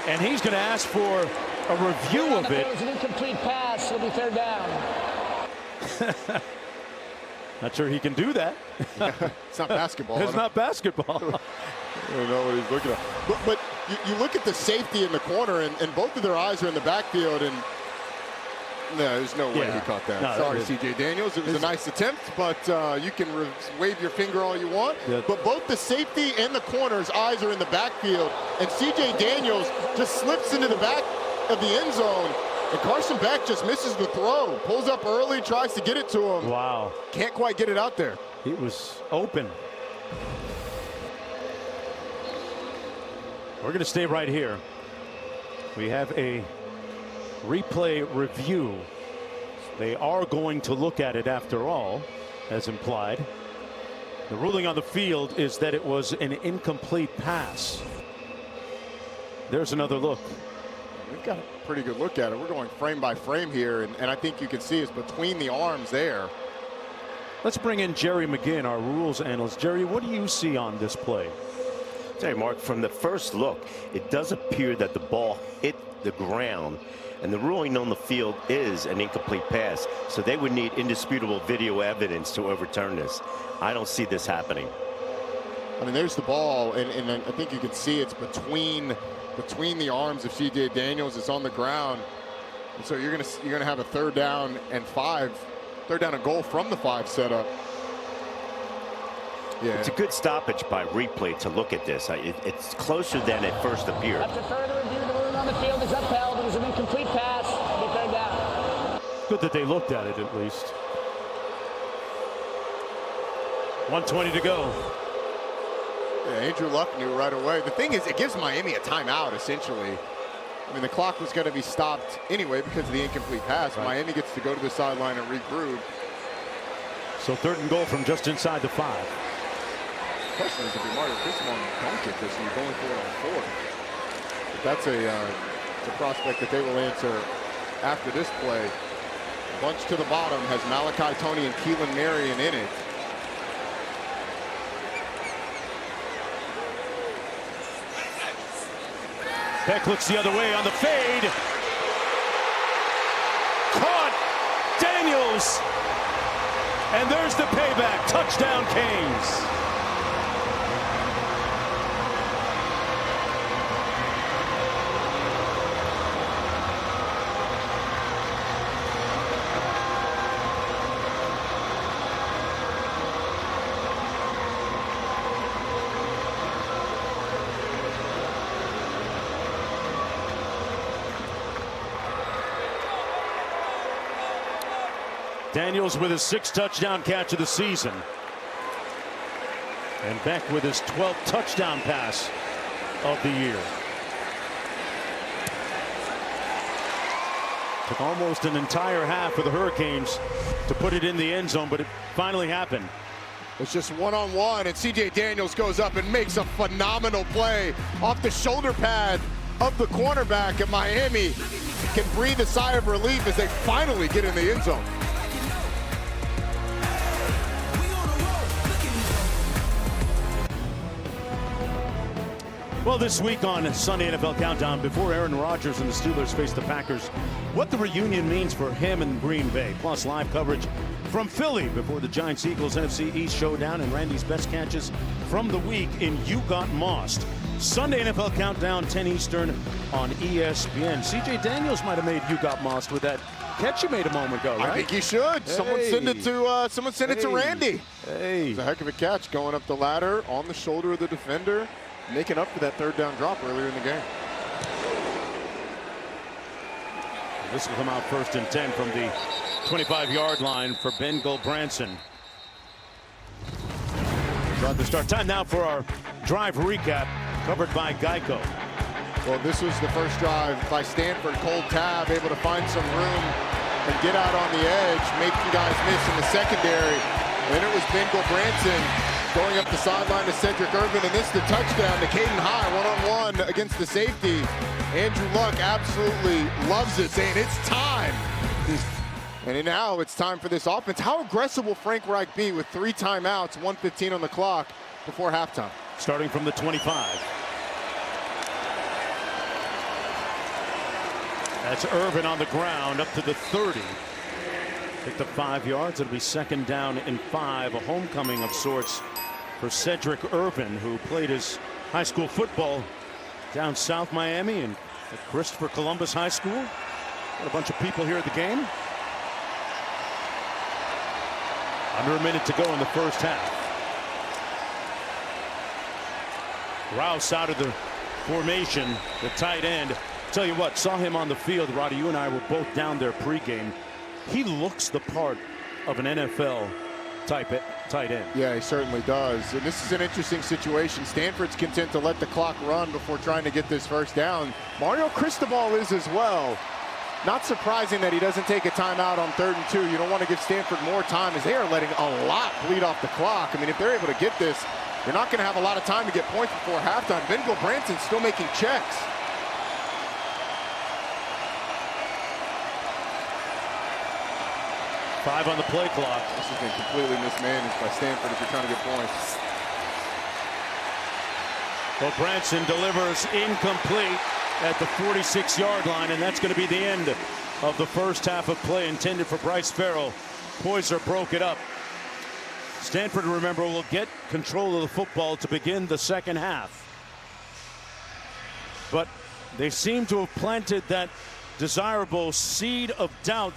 and he's going to ask for a review of it. It was an incomplete pass. It'll be 3rd down. Not sure he can do that. It's not basketball. It's not basketball. I don't know what he's looking at. But you look at the safety in the corner, and both of their eyes are in the backfield, and no, there's no way he caught that. No, sorry, C.J. Daniels. It was a nice attempt, but you can wave your finger all you want. Yeah. But both the safety and the corner's eyes are in the backfield, and C.J. Daniels just slips into the back of the end zone, and Carson Beck just misses the throw. Pulls up early, tries to get it to him. Wow. Can't quite get it out there. He was open. We're going to stay right here. We have a replay review. They are going to look at it after all, as implied. The ruling on the field is that it was an incomplete pass. There's another look. We've got a pretty good look at it. We're going frame by frame here, and I think you can see it's between the arms there. Let's bring in Jerry McGinn, our rules analyst. Jerry, what do you see on this play? Hey, Mark, from the first look, it does appear that the ball hit the ground, and the ruling on the field is an incomplete pass, so they would need indisputable video evidence to overturn this. I don't see this happening. I mean, there's the ball, and I think you can see it's between the arms of C.J. Daniels. It's on the ground, and so you're gonna have a 3rd down and 5, 3rd down and goal from the 5 setup. Yeah. It's a good stoppage by replay to look at this. It's closer than it first appeared. After further review, the ruling on the field is upheld. It was an incomplete pass. It'll be 3rd down. Good that they looked at it at least. 1:20 to go. Yeah, Andrew Luck knew right away. The thing is, it gives Miami a timeout, essentially. I mean, the clock was going to be stopped anyway because of the incomplete pass. Right. Miami gets to go to the sideline and regroup. So 3rd and goal from just inside the 5. question is if you're Mario Cristobal and you don't get this and you're going for it on fourth. But that's it's a prospect that they will answer after this play. Bunch to the bottom has Malachi Tony and Keelan Marion in it. Beck looks the other way on the fade. Caught Daniels. And there's the payback. Touchdown Canes. Daniels with his 6th touchdown catch of the season. And Beck with his 12th touchdown pass of the year. Took almost an entire half for the Hurricanes to put it in the end zone, but it finally happened. It's just one-on-one, and C.J. Daniels goes up and makes a phenomenal play off the shoulder pad of the cornerback at Miami. Can breathe a sigh of relief as they finally get in the end zone. Well, this week on Sunday NFL Countdown, before Aaron Rodgers and the Steelers face the Packers, what the reunion means for him and Green Bay, plus live coverage from Philly before the Giants-Eagles NFC East showdown and Randy's best catches from the week in You Got Mossed. Sunday NFL Countdown, 10 Eastern on ESPN. C.J. Daniels might have made You Got Mossed with that catch you made a moment ago, right? I think he should. Hey. Someone send it to Randy. Hey. It's a heck of a catch going up the ladder on the shoulder of the defender, making up for that 3rd down drop earlier in the game. This will come out 1st and 10 from the 25-yard line for Ben Gulbranson. Brought the start time now for our drive recap, covered by Geico. Well, this was the first drive by Stanford. Cole Tabb able to find some room and get out on the edge, making guys miss in the secondary. And then it was Ben Gulbranson going up the sideline to Cedric Irvin, and this is the touchdown to Caden High, one-on-one against the safety. Andrew Luck absolutely loves it, saying it's time. And now it's time for this offense. How aggressive will Frank Reich be with 3 timeouts, 1:15 on the clock before halftime? Starting from the 25. That's Irvin on the ground up to the 30. Picked up 5 yards. It'll be 2nd down and 5. A homecoming of sorts for Cedric Irvin, who played his high school football down South Miami and at Christopher Columbus High School. Got a bunch of people here at the game. Under a minute to go in the first half. Rouse out of the formation, the tight end. Tell you what, saw him on the field. Roddy, you and I were both down there pregame. He looks the part of an NFL type tight end. Yeah, he certainly does. And this is an interesting situation. Stanford's content to let the clock run before trying to get this first down. Mario Cristobal is as well. Not surprising that he doesn't take a timeout on 3rd and 2. You don't want to give Stanford more time, as they are letting a lot bleed off the clock. I mean, if they're able to get this, they're not going to have a lot of time to get points before halftime. Ben Gulbranson's still making checks. Five on the play clock. This has been completely mismanaged by Stanford if you're trying to get points. Well, Branson delivers incomplete at the 46-yard line, and that's going to be the end of the first half of play intended for Bryce Farrell. Poyser broke it up. Stanford, remember, will get control of the football to begin the second half. But they seem to have planted that desirable seed of doubt,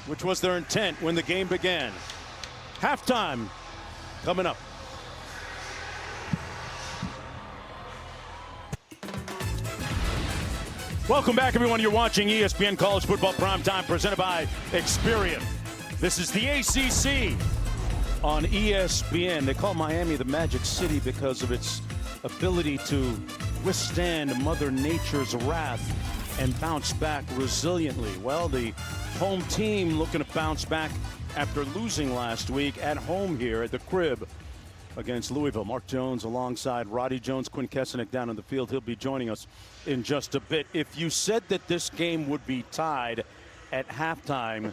which was their intent when the game began. Halftime coming up. Welcome back, everyone. You're watching ESPN College Football Primetime, presented by Experian. This is the ACC on ESPN. They call Miami the Magic City because of its ability to withstand Mother Nature's wrath and bounce back resiliently. Well, the home team looking to bounce back after losing last week at home here at the Crib against Louisville. Mark Jones alongside Roddy Jones, Quinn Kessenich down in the field. He'll be joining us in just a bit. If you said that this game would be tied at halftime,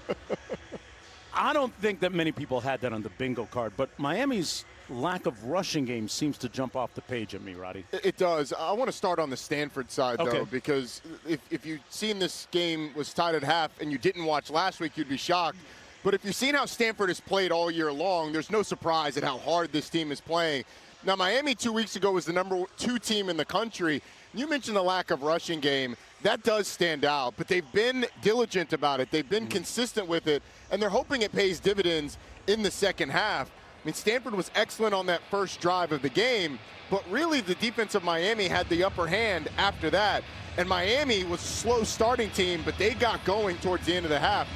I don't think that many people had that on the bingo card, but Miami's lack of rushing game seems to jump off the page at me, Roddy. It does. I want to start on the Stanford side, though, Okay. because if you'd seen this game was tied at half and you didn't watch last week, you'd be shocked. But if you've seen how Stanford has played all year long, there's no surprise at how hard this team is playing. Now, Miami 2 weeks ago was the #2 team in the country. You mentioned the lack of rushing game. That does stand out, but they've been diligent about it. They've been consistent with it, and they're hoping it pays dividends in the second half. I mean, Stanford was excellent on that first drive of the game, but really the defense of Miami had the upper hand after that. And Miami was a slow starting team, but they got going towards the end of the half.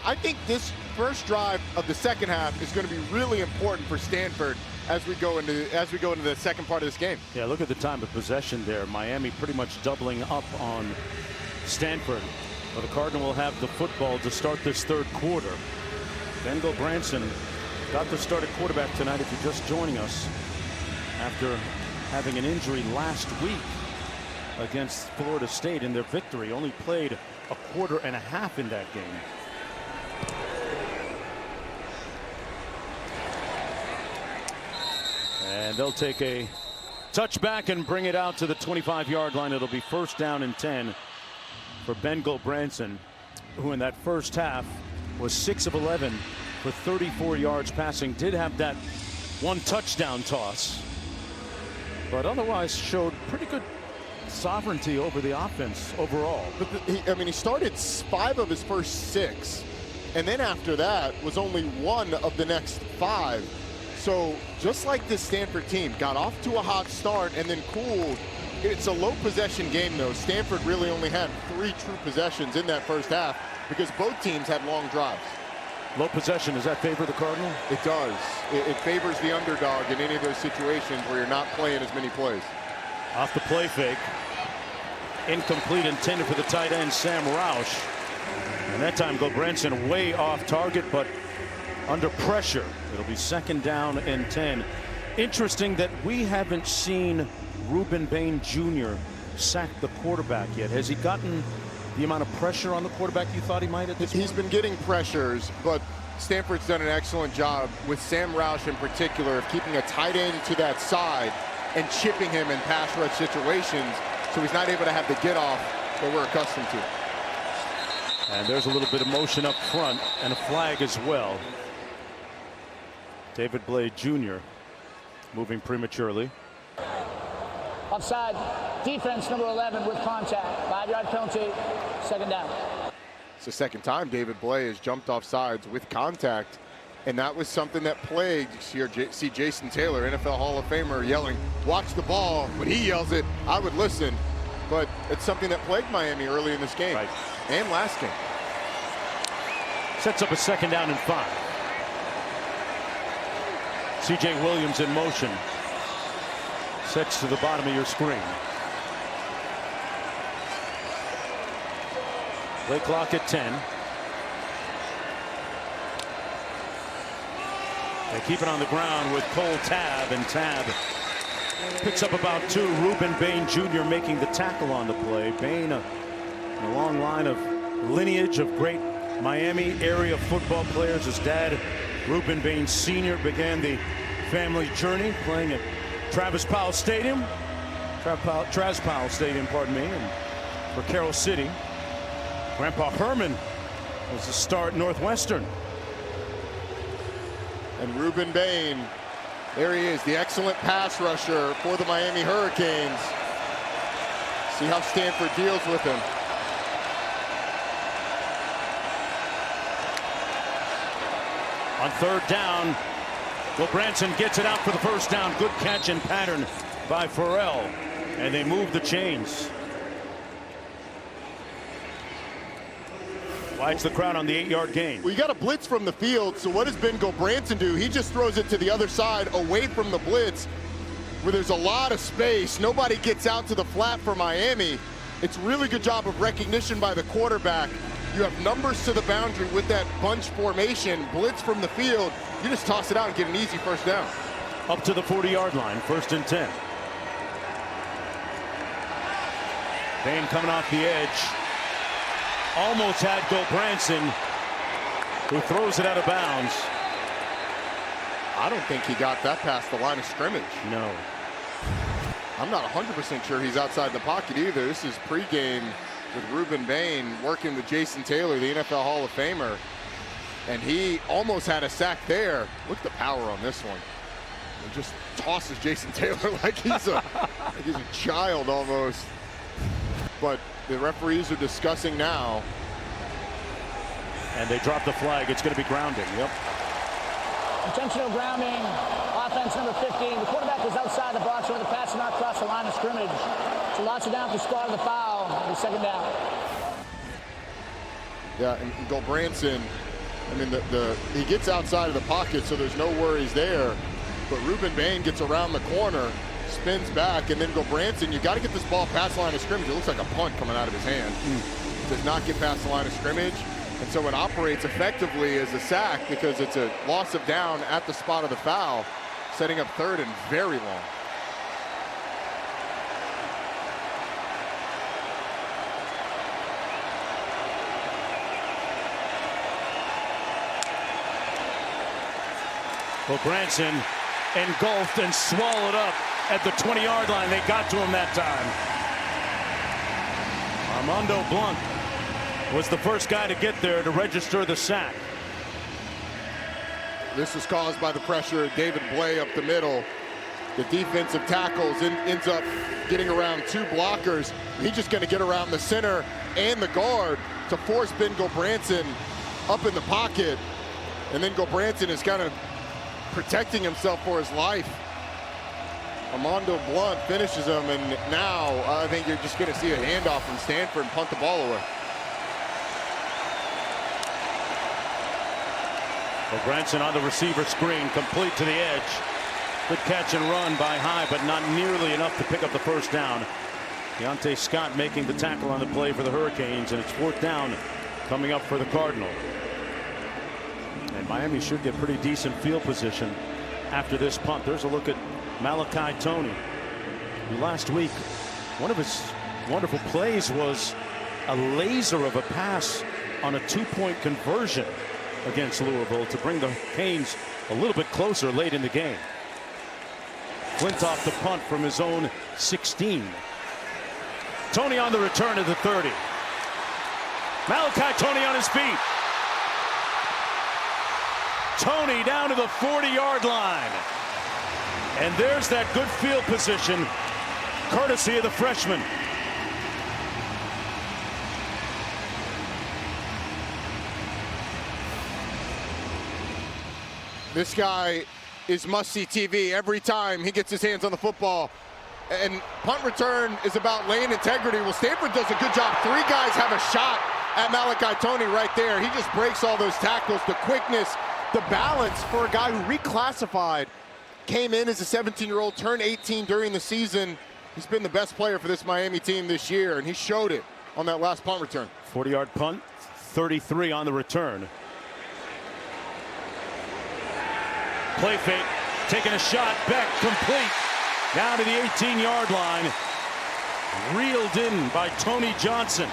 I think this first drive of the second half is going to be really important for Stanford as we go into the second part of this game. Yeah, look at the time of possession there. Miami pretty much doubling up on Stanford. But the Cardinal will have the football to start this third quarter. Ben Gulbranson got the start at quarterback tonight, if you're just joining us, after having an injury last week against Florida State in their victory. Only played a quarter and a half in that game. And they'll take a touchback and bring it out to the 25-yard line. It'll be first down and 10 for Ben Gulbranson, who in that first half was 6 of 11 for 34 yards passing. Did have that one touchdown toss, but otherwise showed pretty good sovereignty over the offense overall. But he started 5 of his first 6, and then after that was only 1 of the next 5. So just like this Stanford team got off to a hot start and then cooled. It's a low possession game, though. Stanford really only had 3 true possessions in that first half because both teams had long drives. Low possession, does that favor the Cardinal? It does. It favors the underdog in any of those situations where you're not playing as many plays. Off the play fake. Incomplete, intended for the tight end, Sam Roush. And that time, Gulbranson way off target, but under pressure. It'll be second down and 10. Interesting that we haven't seen Ruben Bain Jr. sack the quarterback yet. Has he gotten the amount of pressure on the quarterback you thought he might at this point? He's been getting pressures, but Stanford's done an excellent job with Sam Roush in particular of keeping a tight end to that side and chipping him in pass rush situations so he's not able to have the get off that we're accustomed to. And there's a little bit of motion up front and a flag as well. David Blade Jr. moving prematurely. Offside, defense number 11 with contact. 5-yard penalty, second down. It's the second time David Blay has jumped off sides with contact, and that was something that plagued. You see Jason Taylor, NFL Hall of Famer, yelling, "Watch the ball." When he yells it, I would listen. But it's something that plagued Miami early in this game, right, and last game. Sets up a second down and 5. C.J. Williams in motion. Sets to the bottom of your screen. Play clock at 10. They keep it on the ground with Cole Tabb, and Tabb picks up about 2. Ruben Bain Jr. making the tackle on the play. Bain, a long line of lineage of great Miami area football players. His dad, Ruben Bain Sr., began the family journey playing at Travis Powell Stadium. Traz Powell Stadium, pardon me, and for Carroll City. Grandpa Herman was the star at Northwestern. And Ruben Bain, there he is, the excellent pass rusher for the Miami Hurricanes. See how Stanford deals with him. On third down, Gulbranson gets it out for the first down. Good catch and pattern by Farrell. And they move the chains. Wides the crowd on the 8-yard gain. Well, you got a blitz from the field, so what does Ben Gulbranson do? He just throws it to the other side away from the blitz where there's a lot of space. Nobody gets out to the flat for Miami. It's really good job of recognition by the quarterback. You have numbers to the boundary with that bunch formation, blitz from the field. You just toss it out and get an easy first down. up to the 40-yard line, 1st and 10. Bain coming off the edge. Almost had Gulbranson, who throws it out of bounds. I don't think he got that past the line of scrimmage. No. I'm not 100% sure he's outside the pocket either. This is pregame with Ruben Bain working with Jason Taylor, the NFL Hall of Famer. And he almost had a sack there. Look at the power on this one. It just tosses Jason Taylor like he's a child almost. But the referees are discussing now. And they drop the flag. It's going to be grounding. Yep. Intentional grounding, offense number 15. The quarterback is outside the box where the pass not cross the line of scrimmage. So lots of down for spot of the foul. The 2nd down. Yeah, and Gulbranson, I mean, he gets outside of the pocket, so there's no worries there. But Ruben Bain gets around the corner, spins back, and then Gulbranson, you got to get this ball past the line of scrimmage. It looks like a punt coming out of his hand. Does not get past the line of scrimmage. And so it operates effectively as a sack because it's a loss of down at the spot of the foul, setting up 3rd and very long. Well, Branson engulfed and swallowed up at the 20-yard line. They got to him that time. Armando Blunt was the first guy to get there to register the sack. This is caused by the pressure of David Blay up the middle. The defensive tackles ends up getting around 2 blockers. He's just going to get around the center and the guard to force Ben Gulbranson up in the pocket. And then Gulbranson is kind of protecting himself for his life. Armando Blunt finishes him, and now I think you're just going to see a handoff from Stanford and punt the ball away. Gulbranson on the receiver screen, complete to the edge. Good catch and run by High, but not nearly enough to pick up the 1st down. Deontay Scott making the tackle on the play for the Hurricanes, and it's 4th down coming up for the Cardinal. And Miami should get pretty decent field position after this punt. There's a look at Malachi Toney, who last week, one of his wonderful plays was a laser of a pass on a 2-point conversion against Louisville to bring the Canes a little bit closer late in the game. Flintoff the punt from his own 16. Toney on the return to the 30. Malachi Toney on his feet. Toney down to the 40-yard line. And there's that good field position, courtesy of the freshman. This guy is must-see TV every time he gets his hands on the football. And punt return is about lane integrity. Well, Stanford does a good job. 3 guys have a shot at Malachi Toney right there. He just breaks all those tackles, the quickness, the balance for a guy who reclassified, came in as a 17-year-old, turned 18 during the season. He's been the best player for this Miami team this year, and he showed it on that last punt return. 40-yard punt, 33 on the return. Play fake, taking a shot, Beck complete, down to the 18-yard line. Reeled in by Tony Johnson.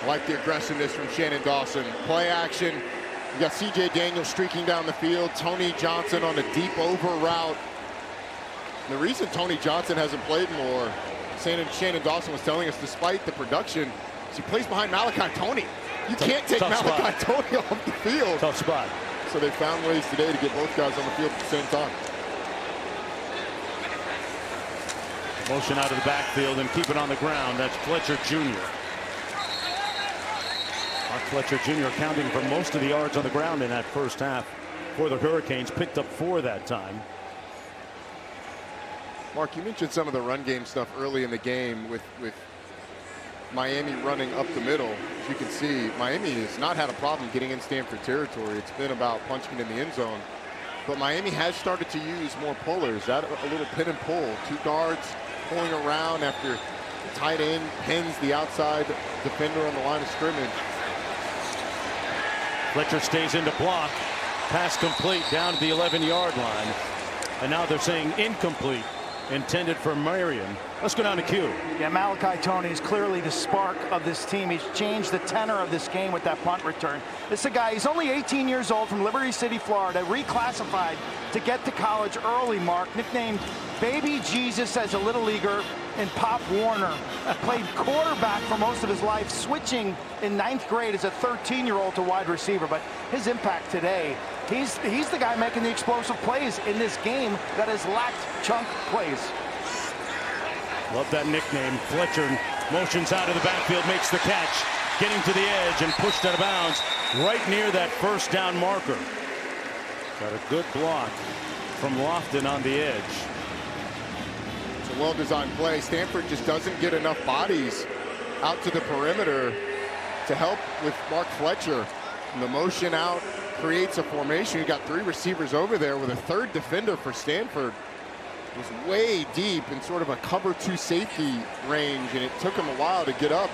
I like the aggressiveness from Shannon Dawson. Play action. You got C.J. Daniels streaking down the field. Tony Johnson on a deep over route. And the reason Tony Johnson hasn't played more, Shannon Dawson was telling us, despite the production, is he plays behind Malachi Toney. You can't take Malachi Toney off the field. Tough spot. So they found ways today to get both guys on the field at the same time. Motion out of the backfield and keep it on the ground. That's Fletcher Jr. Mark Fletcher Jr. accounting for most of the yards on the ground in that first half for the Hurricanes. Picked up 4 that time. Mark, you mentioned some of the run game stuff early in the game with Miami running up the middle. As you can see, Miami has not had a problem getting in Stanford territory. It's been about punching in the end zone. But Miami has started to use more pullers. That a little pin and pull. 2 guards pulling around after the tight end pins the outside defender on the line of scrimmage. Fletcher stays in to block. Pass complete down to the 11-yard line. And now they're saying incomplete, intended for Marion. Let's go down to Q. Yeah, Malachi Tony is clearly the spark of this team. He's changed the tenor of this game with that punt return. This is a guy, he's only 18 years old, from Liberty City, Florida, reclassified to get to college early, Mark, nicknamed Baby Jesus as a little leaguer in Pop Warner. Played quarterback for most of his life, switching in 9th grade as a 13-year-old to wide receiver. But his impact today, he's the guy making the explosive plays in this game that has lacked chunk plays. Love that nickname. Fletcher motions out of the backfield, makes the catch, getting to the edge and pushed out of bounds right near that first down marker. Got a good block from Lofton on the edge. It's a well-designed play. Stanford just doesn't get enough bodies out to the perimeter to help with Mark Fletcher. And the motion out creates a formation. You got 3 receivers over there with a 3rd defender for Stanford. Was way deep in sort of a cover 2 safety range, and it took him a while to get up,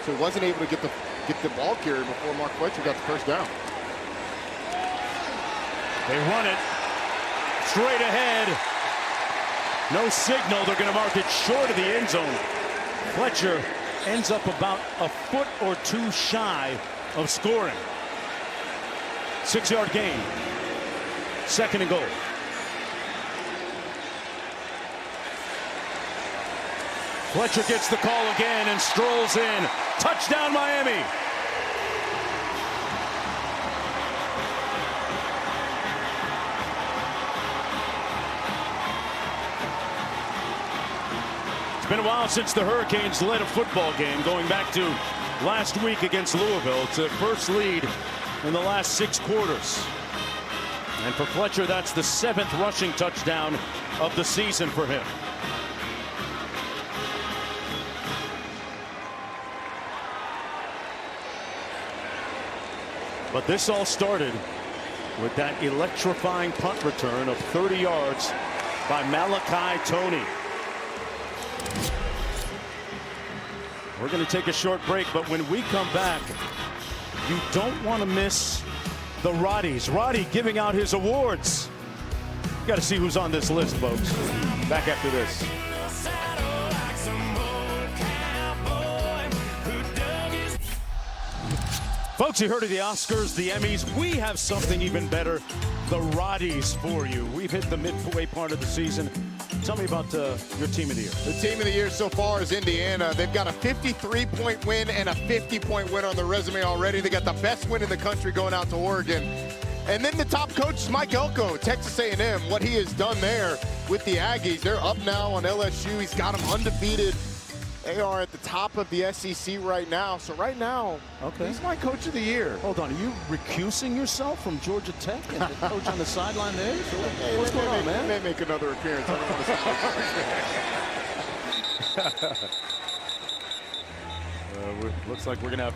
so he wasn't able to get the ball carrier before Mark Fletcher got the first down. They run it straight ahead. No signal. They're going to mark it short of the end zone. Fletcher ends up about a foot or 2 shy of scoring. 6-yard gain. 2nd and goal. Fletcher gets the call again and strolls in. Touchdown, Miami. It's been a while since the Hurricanes led a football game, going back to last week against Louisville. It's a first lead in the last 6 quarters. And for Fletcher, that's the 7th rushing touchdown of the season for him. But this all started with that electrifying punt return of 30 yards by Malachi Tony. We're going to take a short break, but when we come back, you don't want to miss the Roddies. Roddy giving out his awards. You got to see who's on this list, folks. Back after this. Folks, you heard of the Oscars, the Emmys. We have something even better, the Roddies, for you. We've hit the midway part of the season. Tell me about your team of the year. The team of the year so far is Indiana. They've got a 53-point win and a 50-point win on their resume already. They got the best win in the country going out to Oregon. And then the top coach is Mike Elko, Texas A&M. What he has done there with the Aggies, they're up now on LSU. He's got them undefeated. They are at the top of the SEC right now. So right now, he's my coach of the year. Hold on, are you recusing yourself from Georgia Tech and the coach on the sideline there? So what's going on, man? They may make another appearance. I don't want to say. Looks like we're going to have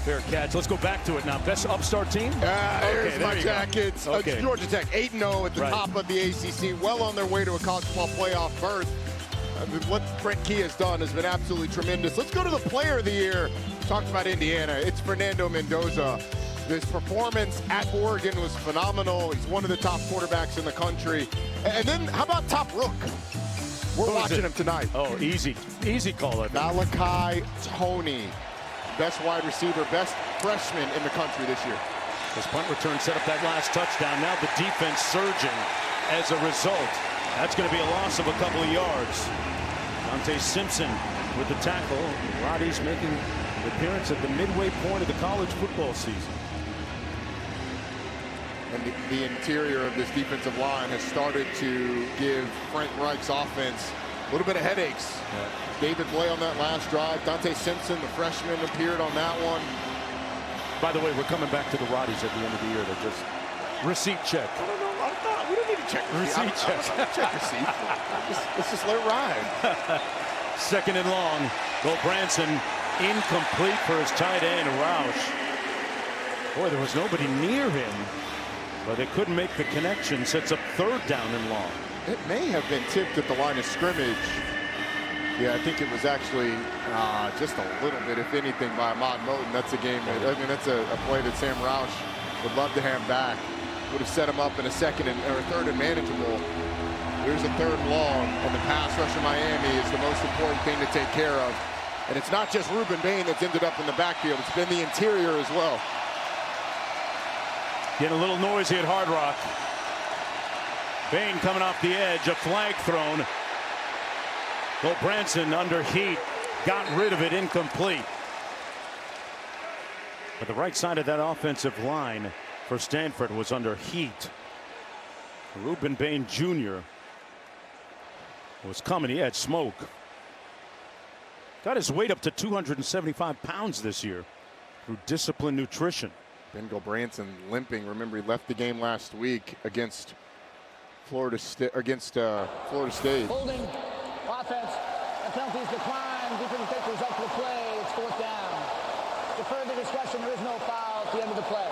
fair catch. Let's go back to it now. Best upstart team? Here's my Jackets. Georgia Tech 8-0 at the top of the ACC, well on their way to a college football playoff berth. What Brent Key has done has been absolutely tremendous. Let's go to the player of the year. Talked about Indiana. It's Fernando Mendoza. His performance at Oregon was phenomenal. He's one of the top quarterbacks in the country. And then how about top rook? We're watching him tonight. Oh, easy call. Malachi Tony. Best wide receiver, best freshman in the country this year. His punt return set up that last touchdown. Now the defense surging as a result. That's going to be a loss of a couple of yards. Dante Simpson with the tackle. Roddies making an appearance at the midway point of the college football season. And the interior of this defensive line has started to give Frank Reich's offense a little bit of headaches. David Blay on that last drive. Dante Simpson, the freshman, appeared on that one. By the way, we're coming back to the Roddies at the end of the year. They're just receipt check. We don't need to check receipt. Check receipt. Let's just let it ride. 2nd and long. Will Branson incomplete for his tight end, Roush. Boy, there was nobody near him, but they couldn't make the connection. Sets up 3rd down and long. It may have been tipped at the line of scrimmage. Yeah, I think it was actually just a little bit, if anything, by Ahmad Moten. That's a game that, I mean, that's a play that Sam Roush would love to have back. Would have set him up in a second or a third and manageable. Here's a third long, and the pass rush of Miami is the most important thing to take care of. And it's not just Ruben Bain that's ended up in the backfield. It's been the interior as well. Getting a little noisy at Hard Rock. Bain coming off the edge, a flag thrown. Well, Branson under heat, got rid of it, incomplete. But the right side of that offensive line for Stanford was under heat. Ruben Bain Jr. was coming. He had smoke. Got his weight up to 275 pounds this year through disciplined nutrition. Bengal Branson limping. Remember, he left the game last week against Florida State. Holding offense. The penalties decline. Defense takes the result of the play. It's fourth down. To further discussion, there is no foul at the end of the play.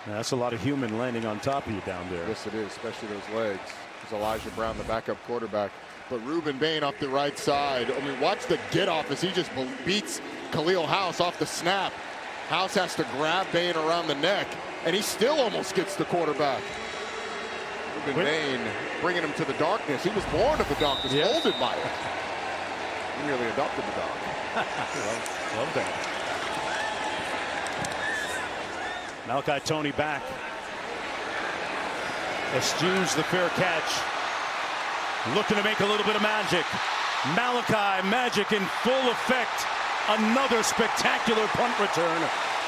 Now, that's a lot of human landing on top of you down there. Yes, it is, especially those legs. There's Elijah Brown, the backup quarterback. But Ruben Bain off the right side. I mean, watch the get off as he just beats Khalil House off the snap. House has to grab Bain around the neck, and he still almost gets the quarterback. Ruben Bain bringing him to the darkness. He was born of the darkness, molded by it. He nearly adopted the dog. Love that. Malachi Toney back. Eschews the fair catch. Looking to make a little bit of magic. Malachi, magic in full effect. Another spectacular punt return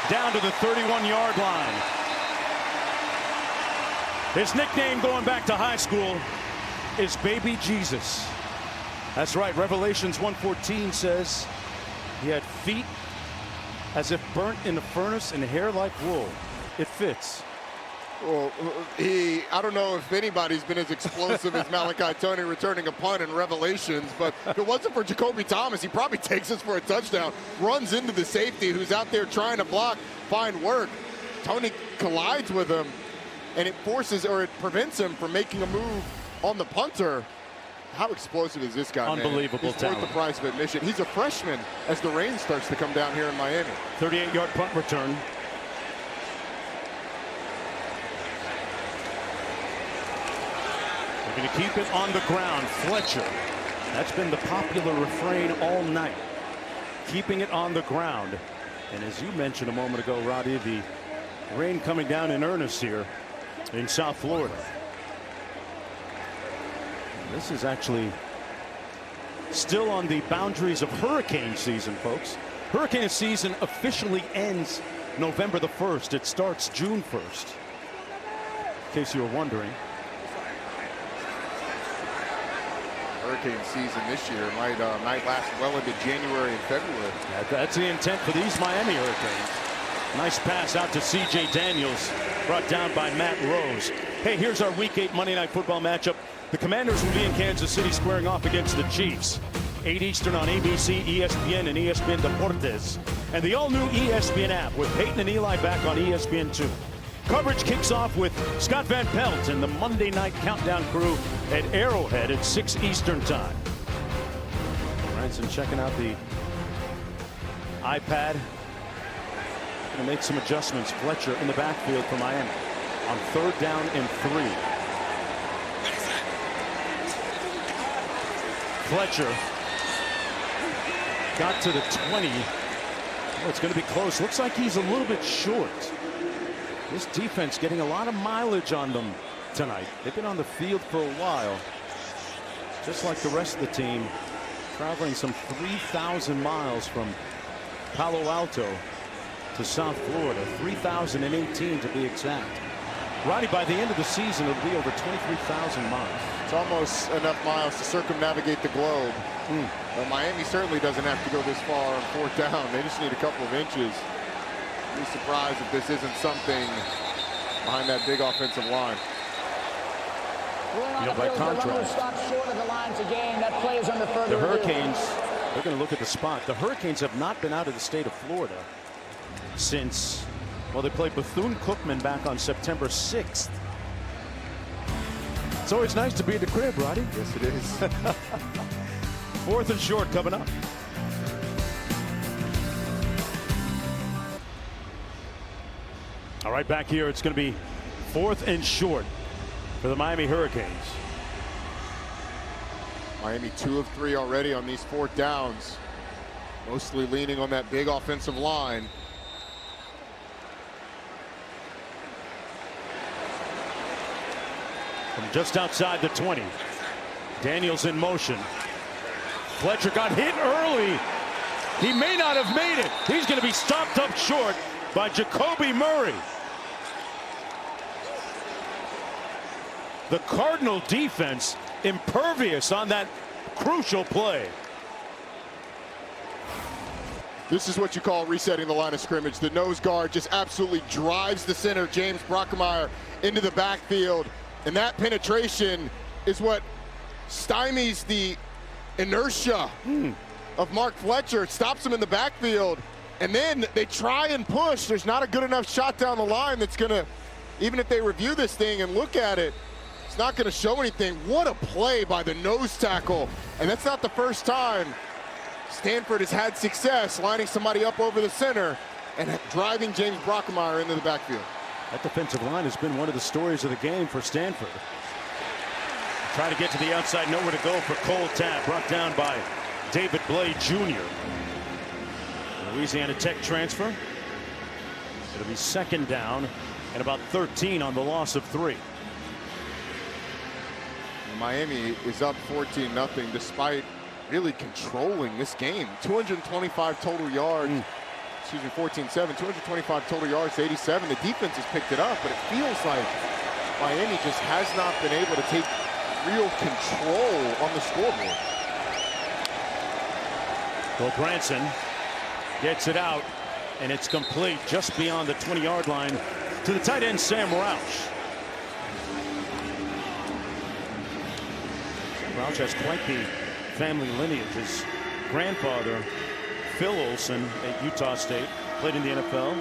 down to the 31-yard line. His nickname going back to high school is Baby Jesus. That's right. Revelations 1:14 says he had feet as if burnt in a furnace and hair like wool. It fits. Well, I don't know if anybody's been as explosive as Malachi Toney returning a punt in Revelations, but if it wasn't for Jacoby Thomas, he probably takes us for a touchdown, runs into the safety who's out there trying to block, find work. Toney collides with him, and it forces, or it prevents him from making a move on the punter. How explosive is this guy, Unbelievable man? talent. He's worth the price of admission. He's a freshman as the rain starts to come down here in Miami. 38-yard punt return. They're going to keep it on the ground. Fletcher. That's been the popular refrain all night. Keeping it on the ground. And as you mentioned a moment ago, Roddy, the rain coming down in earnest here in South Florida. This is actually still on the boundaries of hurricane season, folks. Hurricane season officially ends November the 1st. It starts June 1st. In case you were wondering. Hurricane season this year might last well into January and February. That's the intent for these Miami Hurricanes. Nice pass out to C.J. Daniels, brought down by Matt Rose. Hey, here's our Week 8 Monday Night Football matchup. The Commanders will be in Kansas City squaring off against the Chiefs. 8 Eastern on ABC, ESPN, and ESPN Deportes. And the all-new ESPN app with Peyton and Eli back on ESPN2. Coverage kicks off with Scott Van Pelt and the Monday Night Countdown crew at Arrowhead at 6 Eastern time. Branson checking out the iPad. Going to make some adjustments. Fletcher in the backfield for Miami on 3rd down and 3. Fletcher got to the 20. Oh, it's going to be close. Looks like he's a little bit short. This defense getting a lot of mileage on them tonight. They've been on the field for a while, just like the rest of the team, traveling some 3,000 miles from Palo Alto to South Florida, 3,018 to be exact. Roddy, by the end of the season, it'll be over 23,000 miles. It's almost enough miles to circumnavigate the globe. But Miami certainly doesn't have to go this far on 4th down. They just need a couple of inches. I'd be surprised if this isn't something behind that big offensive line. By contrast, the Hurricanes, they're going to look at the spot. The Hurricanes have not been out of the state of Florida since, well, they played Bethune-Cookman back on September 6th. It's always nice to be at the crib, Roddy. Yes, it is. 4th and short coming up. All right, back here, it's going to be 4th and short for the Miami Hurricanes. Miami 2 of 3 already on these 4th downs. Mostly leaning on that big offensive line. From just outside the 20. Daniels in motion. Fletcher got hit early. He may not have made it. He's going to be stopped up short by Jacoby Murray. The Cardinal defense impervious on that crucial play. This is what you call resetting the line of scrimmage. The nose guard just absolutely drives the center, James Brockermeyer, into the backfield. And that penetration is what stymies the inertia of Mark Fletcher. It stops him in the backfield. And then they try and push. There's not a good enough shot down the line that's going to, even if they review this thing and look at it, it's not going to show anything. What a play by the nose tackle. And that's not the first time Stanford has had success lining somebody up over the center and driving James Brockermeyer into the backfield. That defensive line has been one of the stories of the game for Stanford. Try to get to the outside, nowhere to go for Cole Tabb, brought down by David Blade Jr. Louisiana Tech transfer. It'll be 2nd down and about 13 on the loss of 3. Miami is up 14-0 despite really controlling this game. 225 total yards. Excuse me, 14-7, 225 total yards, 87. The defense has picked it up, but it feels like Miami just has not been able to take real control on the scoreboard. Well, Branson gets it out, and it's complete just beyond the 20-yard line to the tight end, Sam Roush. Sam Roush has quite the family lineage. His grandfather, Phil Olsen at Utah State, played in the NFL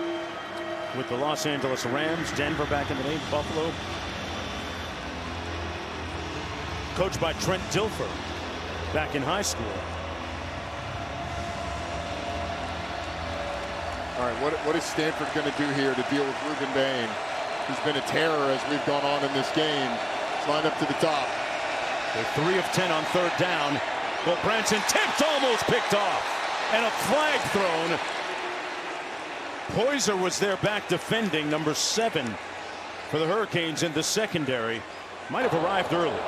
with the Los Angeles Rams, Denver back in the day, Buffalo. Coached by Trent Dilfer back in high school. All right, what is Stanford going to do here to deal with Ruben Bain, who's been a terror as we've gone on in this game? He's lined up to the top. They're 3 of 10 on 3rd down. Well, Branson tipped, almost picked off. And a flag thrown. Poyser was there back defending, number 7 for the Hurricanes in the secondary. Might have arrived early.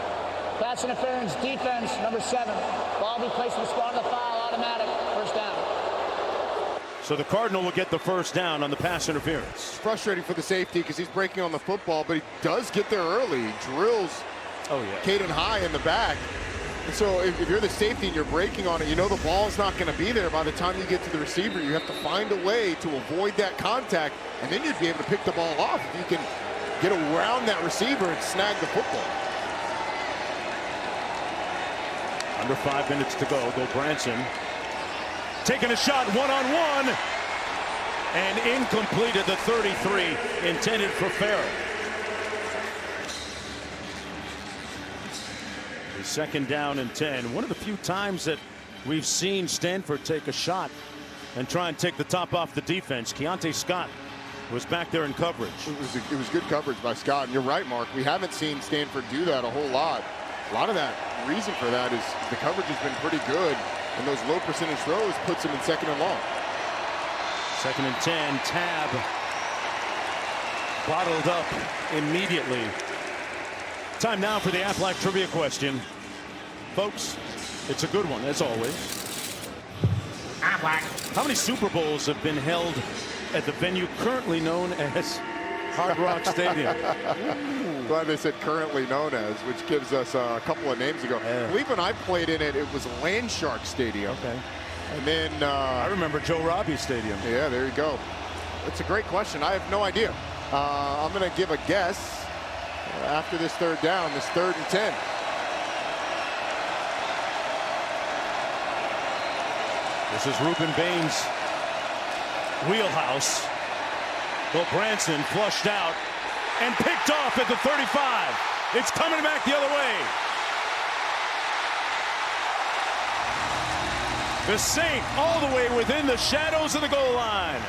Pass interference, defense, number 7. Ball be placed in the spot of the foul, automatic, 1st down. So the Cardinal will get the 1st down on the pass interference. It's frustrating for the safety because he's breaking on the football, but he does get there early. He drills Caden High in the back. And so if you're the safety and you're breaking on it, you know the ball's not going to be there by the time you get to the receiver. You have to find a way to avoid that contact, and then you'd be able to pick the ball off if you can get around that receiver and snag the football. Under 5 minutes to go. Branson taking a shot one-on-one, and incomplete at the 33, intended for Farrell. 2nd down and 10. One of the few times that we've seen Stanford take a shot and try and take the top off the defense. Keontae Scott was back there in coverage. It was good coverage by Scott. And you're right, Mark. We haven't seen Stanford do that a whole lot. A lot of that reason for that is the coverage has been pretty good. And those low percentage throws puts him in 2nd and long. 2nd and 10. Tabb bottled up immediately. Time now for the Aflac trivia question. Folks, it's a good one, as always. Aflac. How many Super Bowls have been held at the venue currently known as Hard Rock Stadium? Glad they said currently known as, which gives us a couple of names ago. I believe when I played in it, it was Landshark Stadium. Okay. And then I remember Joe Robbie Stadium. Yeah, there you go. It's a great question. I have no idea. I'm going to give a guess. After this 3rd down, this 3rd and 10. This is Ruben Bain's wheelhouse. Well, Branson flushed out and picked off at the 35. It's coming back the other way. The Saint all the way within the shadows of the goal line.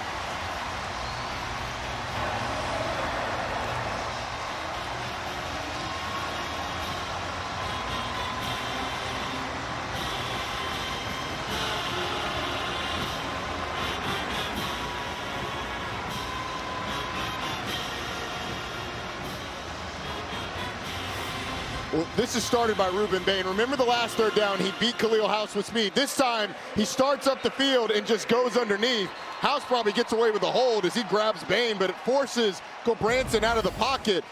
Well, this is started by Ruben Bain. Remember the last third down, he beat Khalil House with speed. This time, he starts up the field and just goes underneath. House probably gets away with a hold as he grabs Bain, but it forces Gulbranson out of the pocket.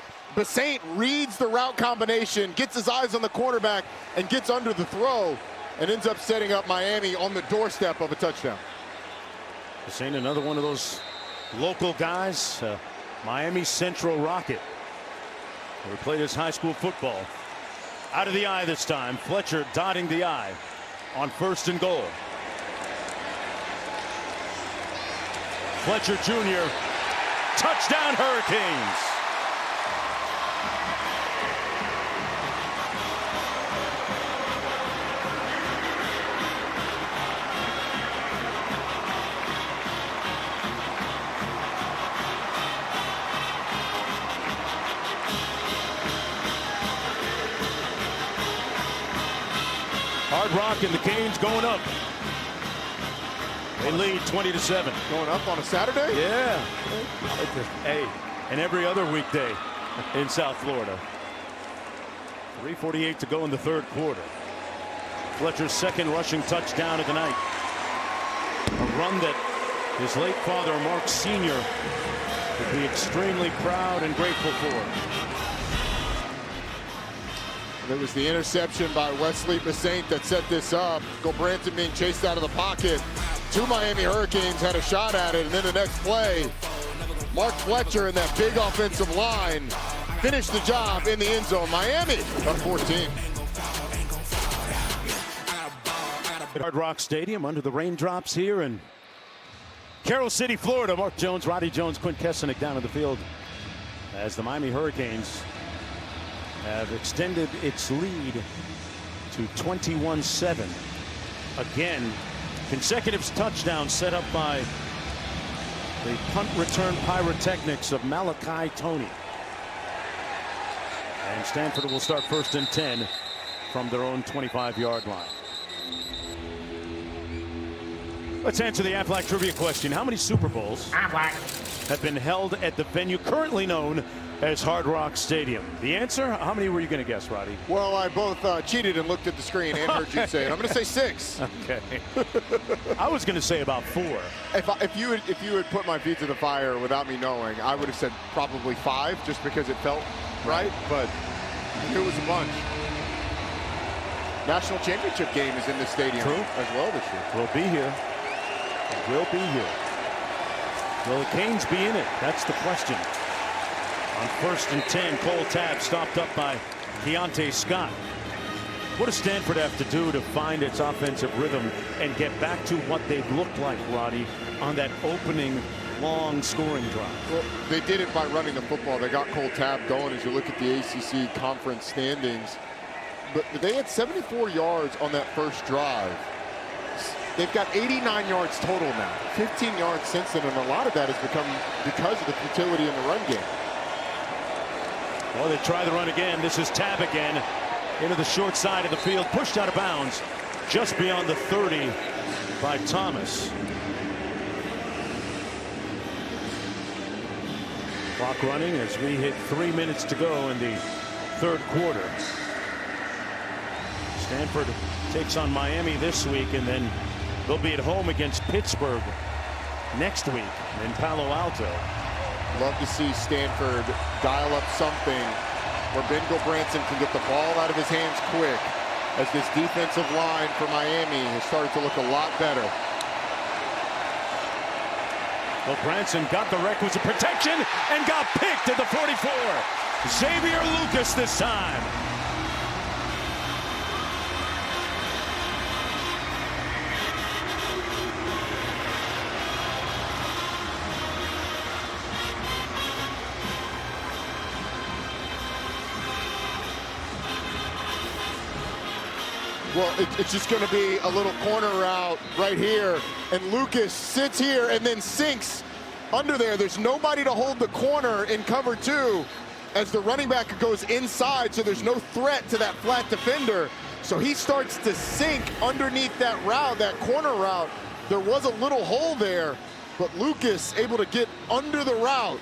Saint reads the route combination, gets his eyes on the quarterback, and gets under the throw, and ends up setting up Miami on the doorstep of a touchdown. Saint, another one of those local guys, Miami Central Rocket, who played his high school football. Out of the eye this time. Fletcher dotting the eye on 1st and goal. Fletcher Jr. Touchdown Hurricanes. Hard Rock and the Canes going up. They lead 20-7. Going up on a Saturday? Yeah. Hey, and every other weekday in South Florida. 3:48 to go in the 3rd quarter. Fletcher's 2nd rushing touchdown of the night. A run that his late father, Mark Sr., would be extremely proud and grateful for. It was the interception by Wesley Saint that set this up. Gulbranson being chased out of the pocket. 2 Miami Hurricanes had a shot at it, and then the next play, Mark Fletcher and that big offensive line finished the job in the end zone. Miami up 14. Hard Rock Stadium under the raindrops here in Carroll City, Florida. Mark Jones, Roddy Jones, Quint Kessenich down in the field as the Miami Hurricanes have extended its lead to 21-7. Again, consecutive touchdowns set up by the punt return pyrotechnics of Malachi Toney. And Stanford will start 1st and 10 from their own 25-yard line. Let's answer the Aflac trivia question. How many Super Bowls have been held at the venue currently known as Hard Rock Stadium? The answer? How many were you going to guess, Roddy? Well, I both cheated and looked at the screen and heard you say it. I'm going to say 6. Okay. I was going to say about 4. If you had put my feet to the fire without me knowing, I would have said probably 5, just because it felt right. But it was a bunch. National championship game is in the stadium as well this year. We'll be here. We'll be here. Will the Canes be in it? That's the question. On 1st and 10, Cole Tabb stopped up by Keontae Scott. What does Stanford have to do to find its offensive rhythm and get back to what they looked like, Roddy, on that opening long scoring drive? Well, they did it by running the football. They got Cole Tabb going as you look at the ACC conference standings. But they had 74 yards on that first drive. They've got 89 yards total now, 15 yards since then, and a lot of that has become because of the futility in the run game. Well, they try the run again. This is Tabb again into the short side of the field, pushed out of bounds just beyond the 30 by Thomas. Clock running as we hit 3 minutes to go in the 3rd quarter. Stanford takes on Miami this week, and then they'll be at home against Pittsburgh next week in Palo Alto. Love to see Stanford dial up something where Ben Gulbranson can get the ball out of his hands quick, as this defensive line for Miami has started to look a lot better. Gulbranson got the requisite protection and got picked at the 44. Xavier Lucas this time. Well, it's just going to be a little corner route right here. And Lucas sits here and then sinks under there. There's nobody to hold the corner in cover 2 as the running back goes inside, so there's no threat to that flat defender. So he starts to sink underneath that route, that corner route. There was a little hole there, but Lucas able to get under the route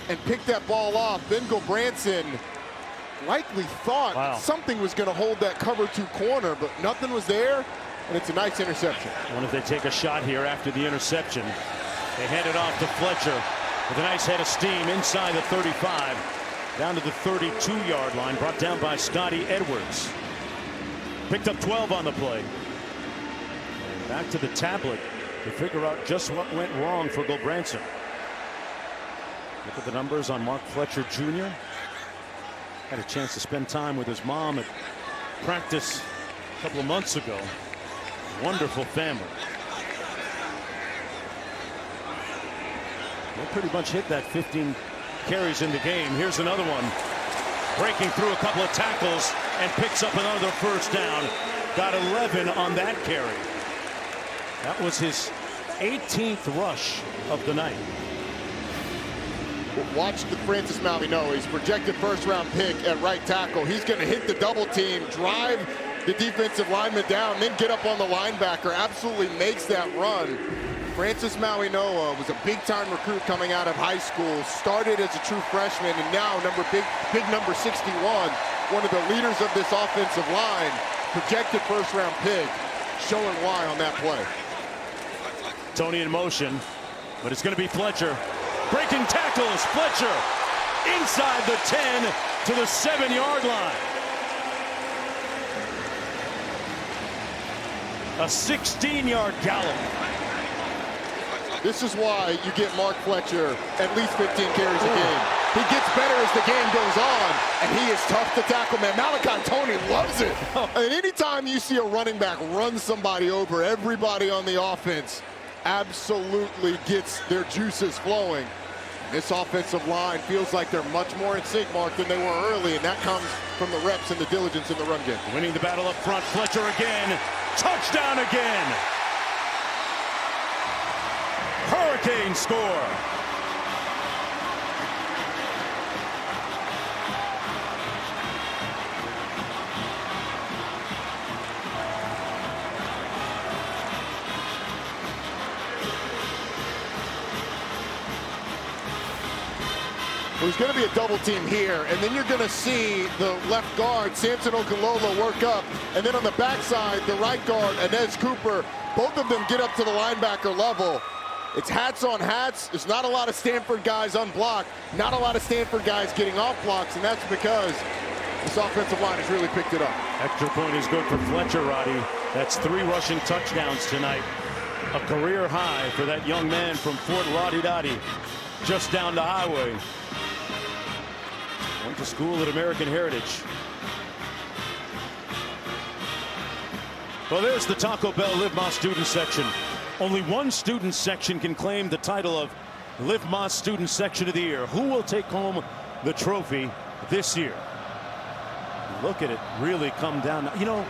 and pick that ball off. Then Gulbranson likely thought something was going to hold that cover 2 corner, but nothing was there, and it's a nice interception. I wonder if they take a shot here after the interception. They hand it off to Fletcher with a nice head of steam inside the 35, down to the 32-yard line, brought down by Scotty Edwards. Picked up 12 on the play. And back to the tablet to figure out just what went wrong for Gulbranson. Look at the numbers on Mark Fletcher Jr. Had a chance to spend time with his mom at practice a couple of months ago. Wonderful family. They pretty much hit that 15 carries in the game. Here's another one. Breaking through a couple of tackles and picks up another first down. Got 11 on that carry. That was his 18th rush of the night. Watch the Francis Malvino. He's projected first-round pick at right tackle. He's going to hit the double team, drive the defensive lineman down, then get up on the linebacker. Absolutely makes that run. Francis Malvino was a big-time recruit coming out of high school. Started as a true freshman, and now big number 61, one of the leaders of this offensive line. Projected first-round pick, showing why on that play. Tony in motion, but it's going to be Fletcher. Breaking tackles, Fletcher inside the 10 to the 7-yard line. A 16-yard gallop. This is why you get Mark Fletcher at least 15 carries a game. He gets better as the game goes on, and he is tough to tackle, man. Malachi Tony loves it. And anytime you see a running back run somebody over, everybody on the offense absolutely gets their juices flowing. This offensive line feels like they're much more in sync, Mark, than they were early, and that comes from the reps and the diligence in the run game. Winning the battle up front, Fletcher again. Touchdown again. Hurricane score. There's going to be a double team here, and then you're going to see the left guard, Samson Okunlola, work up. And then on the backside, the right guard, Inez Cooper, both of them get up to the linebacker level. It's hats on hats. There's not a lot of Stanford guys unblocked, not a lot of Stanford guys getting off blocks, and that's because this offensive line has really picked it up. Extra point is good for Fletcher, Roddy. That's 3 rushing touchdowns tonight. A career high for that young man from Fort Roddy-Dotty, just down the highway. Went to school at American Heritage. Well, there's the Taco Bell Live Más student section. Only one student section can claim the title of Live Más Student Section of the Year. Who will take home the trophy this year? Look at it really come down. You know,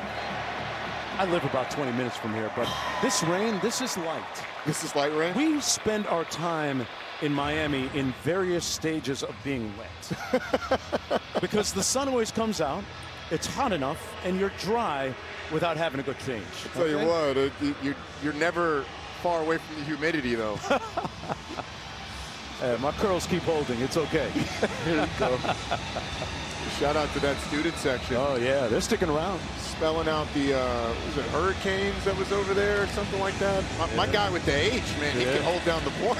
I live about 20 minutes from here, but this rain, this is light. This is light rain? We spend our time in Miami in various stages of being wet. Because the sun always comes out, it's hot enough, and you're dry without having to go change. I'll tell you what, you're never far away from the humidity, though. My curls keep holding. It's okay. Here you go. Shout out to that student section. Oh, yeah, they're sticking around. Spelling out the, was it hurricanes that was over there or something like that? My guy with the H, man, he can hold down the point.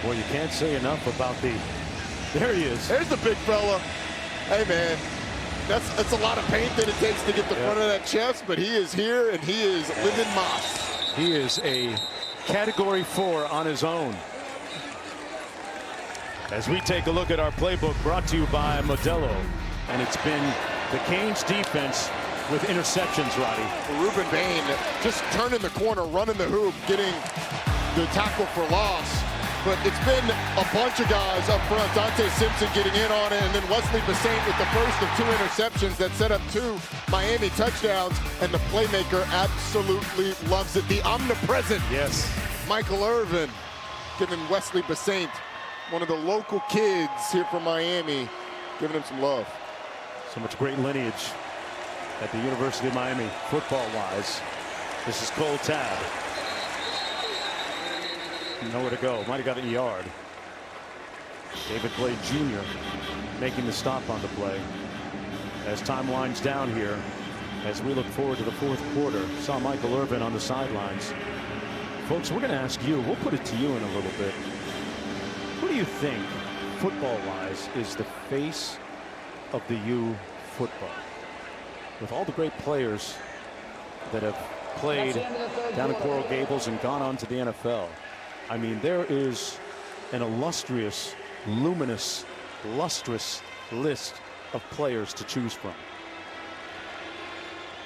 Well, you can't say enough about the... There he is. There's the big fella. Hey, man, that's a lot of paint that it takes to get the front of that chest, but he is here, and he is living moss. He is a Category 4 on his own. As we take a look at our playbook brought to you by Modelo, and it's been the Canes defense with interceptions, Roddy. Ruben Bain just turning the corner, running the hoop, getting the tackle for loss. but it's been a bunch of guys up front. Dante Simpson getting in on it, and then Wesley Basaint with the first of 2 interceptions that set up 2 Miami touchdowns, and the playmaker absolutely loves it. The omnipresent Michael Irvin giving Wesley Basaint, one of the local kids here from Miami, giving him some love. So much great lineage at the University of Miami, football-wise. This is Cole Tabb. Nowhere to go. Might have got a yard. David Blade Jr. making the stop on the play. As time winds down here, as we look forward to the 4th quarter, saw Michael Irvin on the sidelines. Folks, we're going to ask you, we'll put it to you in a little bit. Who do you think, football-wise, is the face of the U football? With all the great players that have played down in Coral Gables and gone on to the NFL. I mean, there is an illustrious, luminous, lustrous list of players to choose from.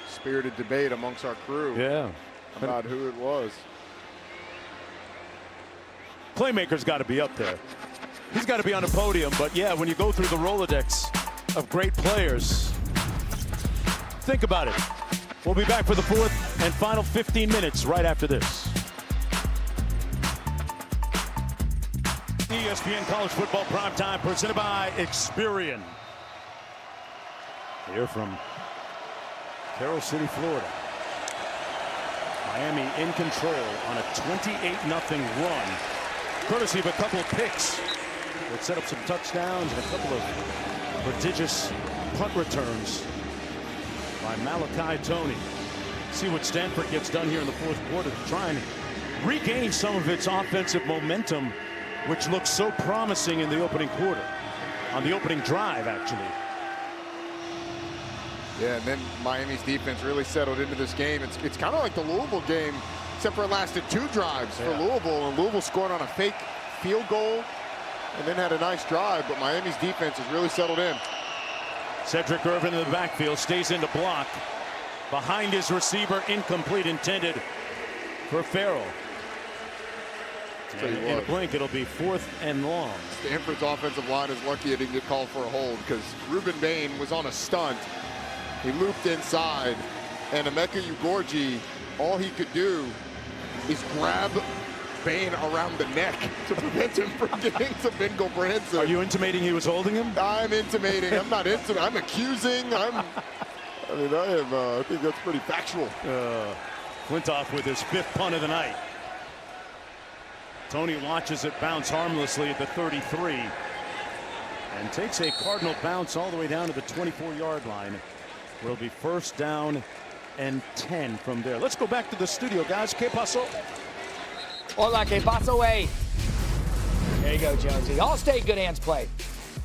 Spirited debate amongst our crew about who it was. Playmaker's got to be up there. He's got to be on the podium, but yeah, when you go through the Rolodex of great players, think about it. We'll be back for the 4th and final 15 minutes right after this. ESPN College Football Primetime presented by Experian. Here from Carroll City, Florida. Miami in control on a 28-0 run. Courtesy of a couple of picks that set up some touchdowns and a couple of prodigious punt returns by Malachi Tony. See what Stanford gets done here in the 4th quarter to try and regain some of its offensive momentum, which looks so promising in the opening quarter, on the opening drive, actually. Yeah, and then Miami's defense really settled into this game. It's kind of like the Louisville game, except for it lasted 2 drives for Louisville, and Louisville scored on a fake field goal and then had a nice drive, but Miami's defense has really settled in. Cedric Irvin in the backfield, stays in to block. Behind his receiver, incomplete, intended for Farrell. And in a blink, it'll be 4th and long. Stanford's offensive line is lucky it didn't get called for a hold, because Ruben Bain was on a stunt. He looped inside, and Emeka Ugorji, all he could do is grab Bain around the neck to prevent him from getting to Bengal Branson. Are you intimating he was holding him? I'm intimating. I'm not intimating. I'm accusing. I think that's pretty factual. Flintoff with his 5th punt of the night. Tony watches it bounce harmlessly at the 33 and takes a Cardinal bounce all the way down to the 24-yard line. Will be 1st down and 10 from there. Let's go back to the studio, guys. ¿Qué pasó? Hola, ¿qué pasó, eh? There you go, Jonesy. All-State good hands play.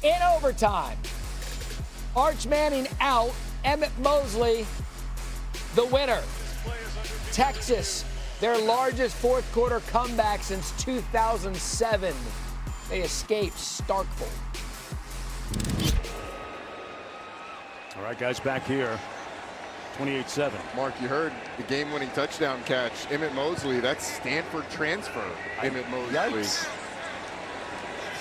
In overtime, Arch Manning out, Emmett Mosley the winner. Texas, their largest 4th quarter comeback since 2007. They escaped Starkville. All right, guys, back here. 28-7. Mark, you heard the game-winning touchdown catch. Emmett Mosley, that's Stanford transfer. Emmett Mosley. Yikes.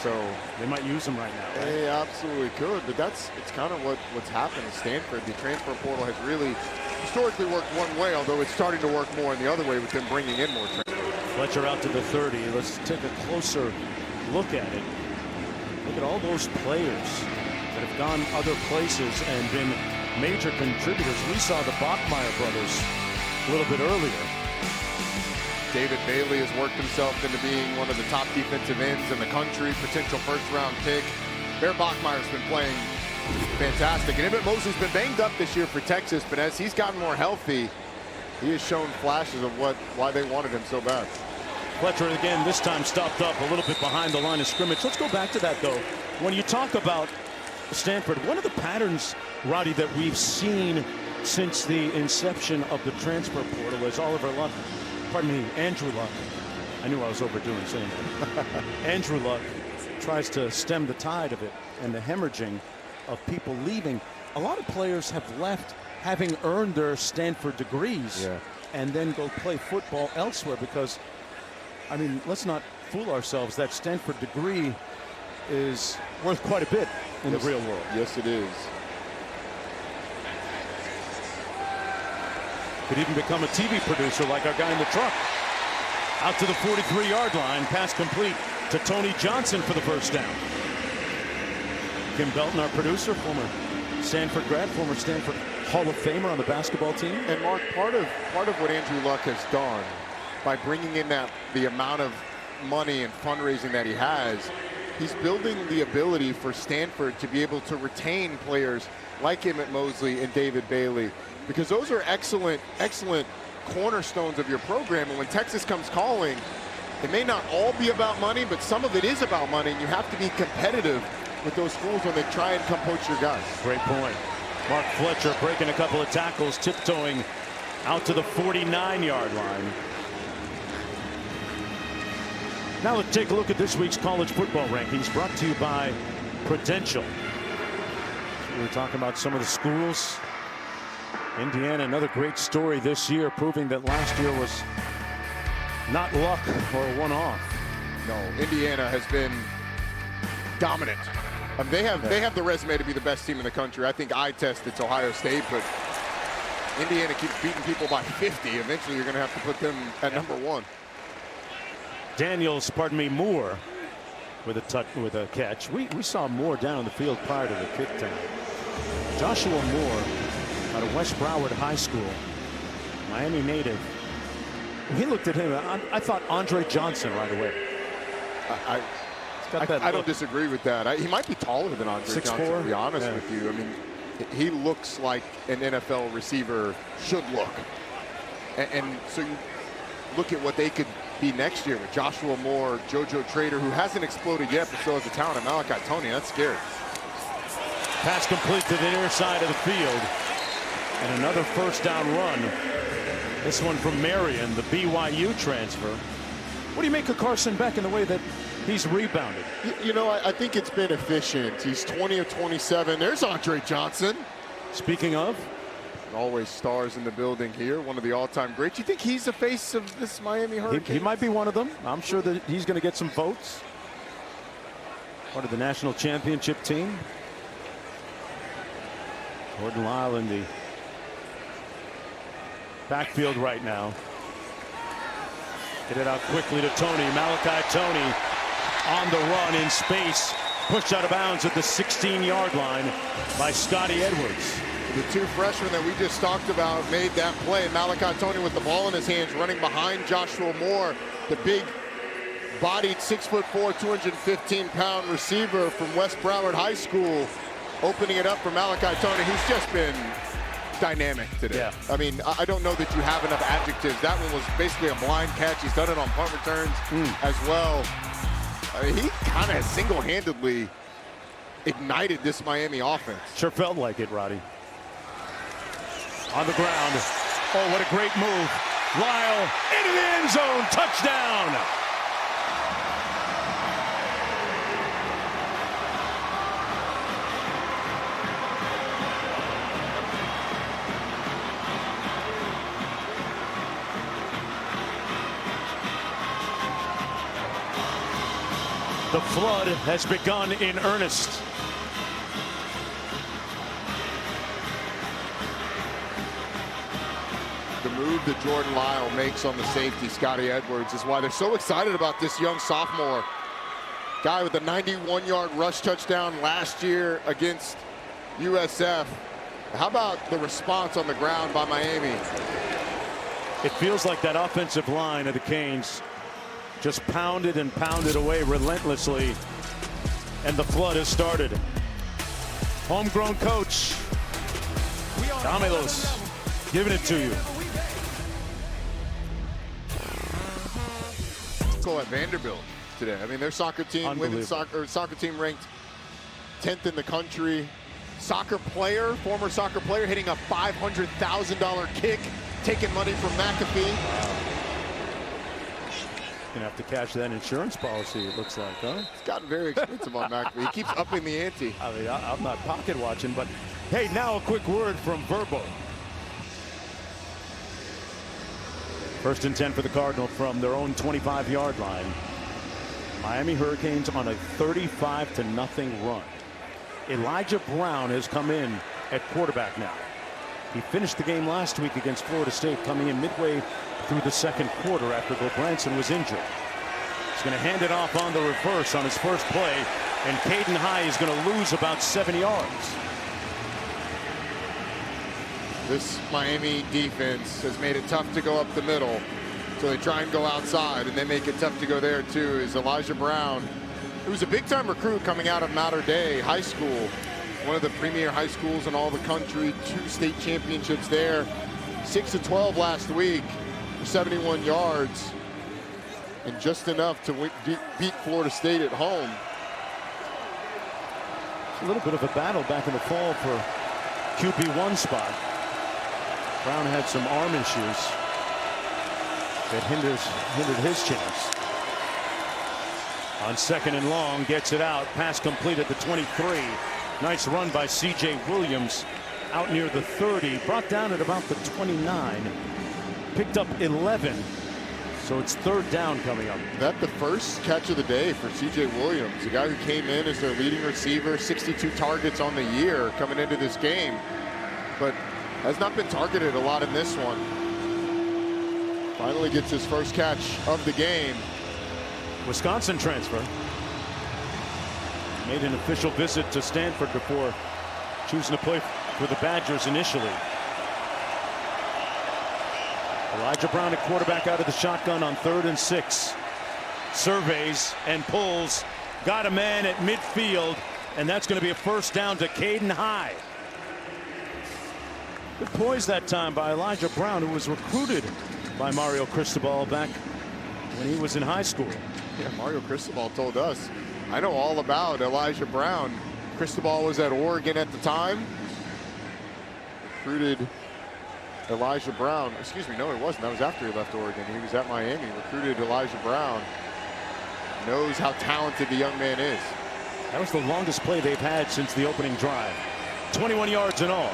So they might use him right now. Right? They absolutely could, but it's kind of what's happened at Stanford. The transfer portal has really historically worked one way, although it's starting to work more in the other way with them bringing in more transfers. Fletcher out to the 30. Let's take a closer look at it. Look at all those players that have gone other places and been major contributors. We saw the Bachmeier brothers a little bit earlier. David Bailey has worked himself into being one of the top defensive ends in the country, potential 1st-round pick. Bear Bachmeier's been playing fantastic. And Emmett Mosley's been banged up this year for Texas, but as he's gotten more healthy, he has shown flashes of why they wanted him so bad. Fletcher again, this time stopped up a little bit behind the line of scrimmage. Let's go back to that, though. When you talk about Stanford, one of the patterns, Roddy, that we've seen since the inception of the transfer portal is Andrew Luck. I knew I was overdoing saying that. Andrew Luck tries to stem the tide of it and the hemorrhaging of people leaving. A lot of players have left having earned their Stanford degrees and then go play football elsewhere because, I mean, let's not fool ourselves. That Stanford degree is worth quite a bit in the real world. Yes, it is. Could even become a TV producer like our guy in the truck. Out to the 43-yard line. Pass complete to Tony Johnson for the first down. Kim Belton, our producer, former Stanford grad, former Stanford Hall of Famer on the basketball team. And Mark, part of what Andrew Luck has done by bringing in the amount of money and fundraising that he has, he's building the ability for Stanford to be able to retain players like Emmett Mosley and David Bailey, because those are excellent cornerstones of your program. And when Texas comes calling, it may not all be about money, but some of it is about money, and you have to be competitive with those schools when they try and come poach your guys. Great point. Mark Fletcher breaking a couple of tackles, tiptoeing out to the 49-yard line. Now let's take a look at this week's college football rankings, brought to you by Prudential. We were talking about some of the schools. Indiana, another great story this year, proving that last year was not luck or a one-off. No, Indiana has been dominant. I mean, they have the resume to be the best team in the country. I think eye test it's Ohio State, but Indiana keeps beating people by 50. Eventually, you're going to have to put them at number one. Moore with a catch. We saw Moore down on the field prior to the kick time. Joshua Moore out of West Broward High School, Miami native. He looked at him. I thought Andre Johnson right away. I don't disagree with that. He might be taller than Andre Johnson, to be honest with you. I mean, he looks like an NFL receiver should look. And so you look at what they could be next year with Joshua Moore, JoJo Trader, who hasn't exploded yet, but still has the talent, and Malachi Tony. That's scary. Pass complete to the near side of the field. And another first down run. This one from Marion, the BYU transfer. What do you make of Carson Beck in the way that he's rebounded? You know, I think it's been efficient. He's 20 of 27. There's Andre Johnson. Speaking of, always stars in the building here. One of the all-time greats. You think he's the face of this Miami Hurricanes? He might be one of them. I'm sure that he's going to get some votes. Part of the national championship team. Jordan Lyle in the backfield right now. Get it out quickly to Tony. Malachi Tony on the run in space. Pushed out of bounds at the 16-yard line by Scotty Edwards. The two freshmen that we just talked about made that play. Malachi Tony with the ball in his hands, running behind Joshua Moore, the big-bodied 6'4", 215-pound receiver from West Broward High School, opening it up for Malachi Tony, who's just been dynamic today. Yeah. I mean, I don't know that you have enough adjectives. That one was basically a blind catch. He's done it on punt returns as well. He kind of single-handedly ignited this Miami offense. Sure felt like it, Roddy. On the ground. Oh, what a great move. Lyle into the end zone. Touchdown. The flood has begun in earnest. The move that Jordan Lyle makes on the safety, Scotty Edwards, is why they're so excited about this young sophomore. Guy with a 91-yard rush touchdown last year against USF. How about the response on the ground by Miami? It feels like that offensive line of the Canes just pounded and pounded away relentlessly, and the flood has started. Homegrown coach Damilos giving it to you. At Vanderbilt today. I mean, their soccer team, women's soccer team ranked 10th in the country. Former soccer player hitting a $500,000 kick, taking money from McAfee. Gonna have to cash that insurance policy, it looks like, huh? It's gotten very expensive on McAfee. He keeps upping the ante. I mean, I'm not pocket watching, but hey, now a quick word from Verbo. 1st and 10 for the Cardinal from their own 25-yard line. Miami Hurricanes on a 35-0 run. Elijah Brown has come in at quarterback now. He finished the game last week against Florida State, coming in midway through the second quarter after Branson was injured. He's going to hand it off on the reverse on his first play, and Caden High is going to lose about 7 yards. This Miami defense has made it tough to go up the middle, so they try and go outside, and they make it tough to go there too. Is Elijah Brown, who was a big-time recruit coming out of Mater Dei High School, one of the premier high schools in all the country, 2 state championships there, 6-12 last week for 71 yards, and just enough to beat Florida State at home. It's a little bit of a battle back in the fall for QB1 spot. Brown had some arm issues that hindered his chance. On 2nd and long, gets it out. Pass complete at the 23. Nice run by C.J. Williams out near the 30. Brought down at about the 29. Picked up 11. So it's 3rd down coming up. That's the first catch of the day for C.J. Williams, a guy who came in as their leading receiver, 62 targets on the year coming into this game, but has not been targeted a lot in this one. Finally gets his first catch of the game. Wisconsin transfer. Made an official visit to Stanford before choosing to play for the Badgers initially. Elijah Brown at quarterback out of the shotgun on 3rd and 6. Surveys and pulls. Got a man at midfield, and that's going to be a first down to Caden High. Good poise that time by Elijah Brown, who was recruited by Mario Cristobal back when he was in high school. Yeah, Mario Cristobal told us, I know all about Elijah Brown. Cristobal was at Oregon at the time. Recruited Elijah Brown. Excuse me, no, he wasn't. That was after he left Oregon. He was at Miami. Recruited Elijah Brown. Knows how talented the young man is. That was the longest play they've had since the opening drive. 21 yards in all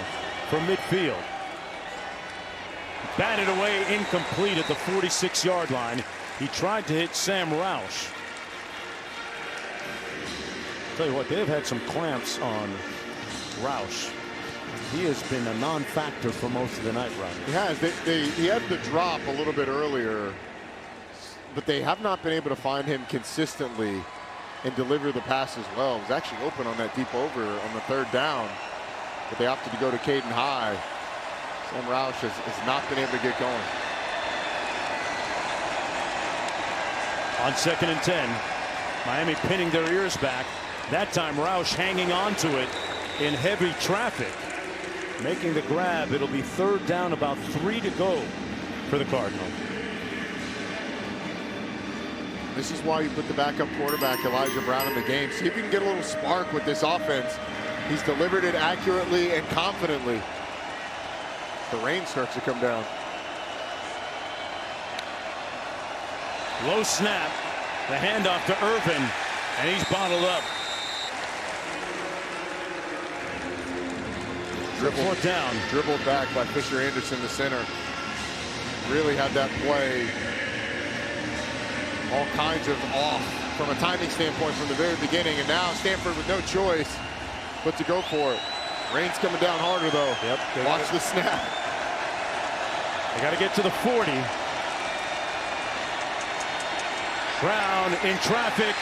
from midfield. Batted away, incomplete at the 46-yard line. He tried to hit Sam Roush. Tell you what, they've had some clamps on Roush. He has been a non-factor for most of the night, Ron. He has. He had the drop a little bit earlier, but they have not been able to find him consistently and deliver the pass as well. He was actually open on that deep over on the 3rd down, but they opted to go to Caden High. Sam Roush has not been able to get going. On 2nd and 10, Miami pinning their ears back. That time Roush hanging on to it in heavy traffic. Making the grab. It'll be 3rd down, about 3 to go for the Cardinals. This is why you put the backup quarterback Elijah Brown in the game. See if you can get a little spark with this offense. He's delivered it accurately and confidently. The rain starts to come down. Low snap. The handoff to Irvin, and he's bottled up. Fourth down. Dribbled back by Fisher Anderson, the center. Really had that play all kinds of off from a timing standpoint from the very beginning, and now Stanford with no choice but to go for it. Rain's coming down harder though. Yep. Watch the snap. They got to get to the 40. Brown in traffic.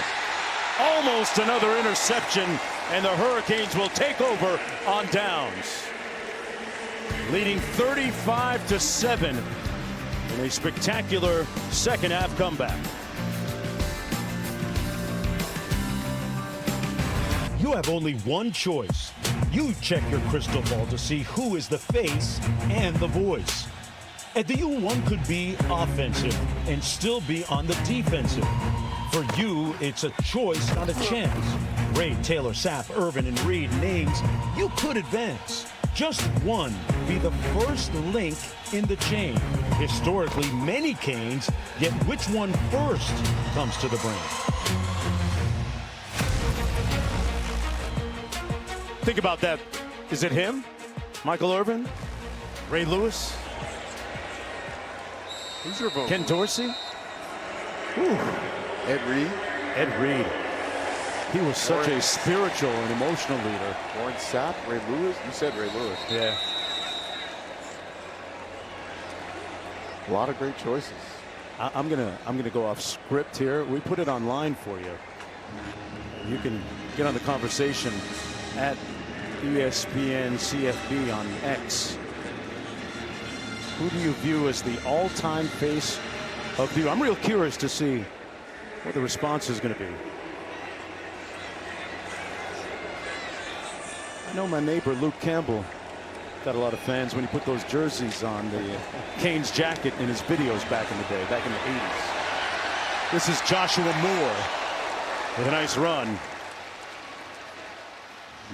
Almost another interception, and the Hurricanes will take over on downs. Leading 35-7 in a spectacular second half comeback. You have only one choice. You check your crystal ball to see who is the face and the voice. At the U, one could be offensive and still be on the defensive. For you, it's a choice, not a chance. Ray, Taylor, Sapp, Irvin, and Reed names you could advance. Just one be the first link in the chain. Historically, many canes, yet which one first comes to the brain? Think about that. Is it him? Michael Irvin? Ray Lewis? Who's your vote? Ken Dorsey? Ooh. Ed Reed? Ed Reed. He was such a spiritual and emotional leader. Warren Sapp, Ray Lewis. You said Ray Lewis. Yeah. A lot of great choices. I'm gonna go off script here. We put it online for you. You can get on the conversation at ESPN CFB on X. Who do you view as the all-time face of the? I'm real curious to see what the response is going to be. I know my neighbor Luke Campbell got a lot of fans when he put those jerseys on, the Canes jacket in his videos back in the day, back in the 80s. This is Joshua Moore with a nice run.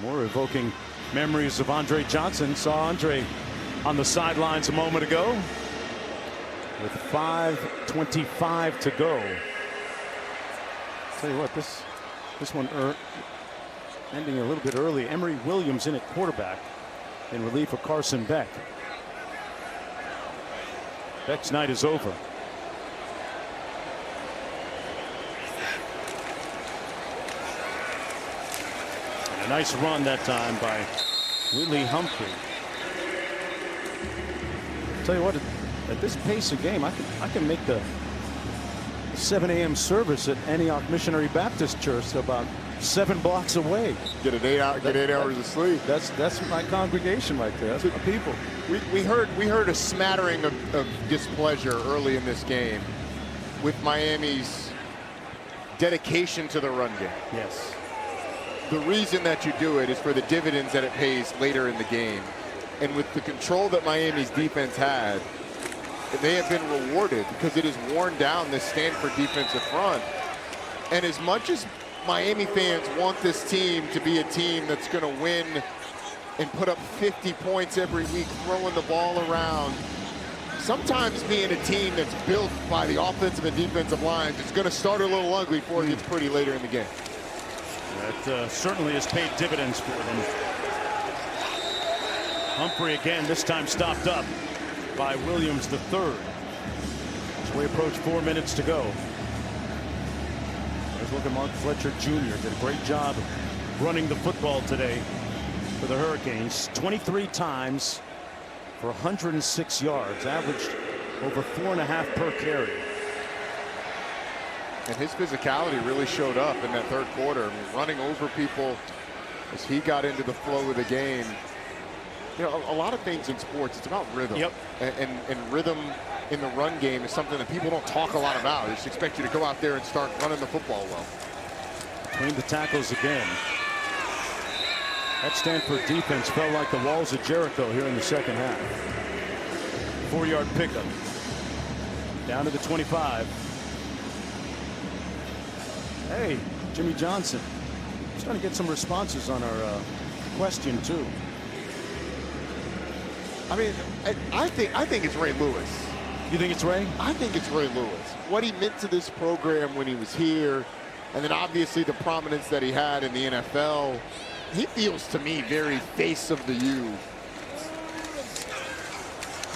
Moore evoking memories of Andre Johnson. Saw Andre on the sidelines a moment ago with 5:25 to go. Tell you what, this one ending a little bit early. Emory Williams in at quarterback in relief of Carson Beck. Beck's night is over. And a nice run that time by Willie Humphrey. Tell you what, at this pace of game, I can make the 7 a.m. service at Antioch Missionary Baptist Church about 7 blocks away. Get 8 hours of sleep. That's my congregation right there. That's my people. We heard a smattering of displeasure early in this game with Miami's dedication to the run game. Yes. The reason that you do it is for the dividends that it pays later in the game. And with the control that Miami's defense had, they have been rewarded because it has worn down this Stanford defensive front. And as much as Miami fans want this team to be a team that's going to win and put up 50 points every week, throwing the ball around, sometimes being a team that's built by the offensive and defensive lines, it's going to start a little ugly before it gets pretty later in the game. That certainly has paid dividends for them. Humphrey again, this time stopped up by Williams III. As we approach 4 minutes to go. Let's look at Mark Fletcher Jr. Did a great job running the football today for the Hurricanes. 23 times for 106 yards, averaged over 4.5 per carry. And his physicality really showed up in that third quarter. I mean, running over people as he got into the flow of the game. You know, a lot of things in sports, it's about rhythm. Yep. And rhythm in the run game is something that people don't talk a lot about. They just expect you to go out there and start running the football well. Between the tackles again. That Stanford defense felt like the walls of Jericho here in the second half. 4-yard pickup. Down to the 25. Hey, Jimmy Johnson. Starting to get some responses on our question too. I mean, I think it's Ray Lewis. You think it's Ray? I think it's Ray Lewis. What he meant to this program when he was here, and then obviously the prominence that he had in the NFL. He feels to me very face of the U.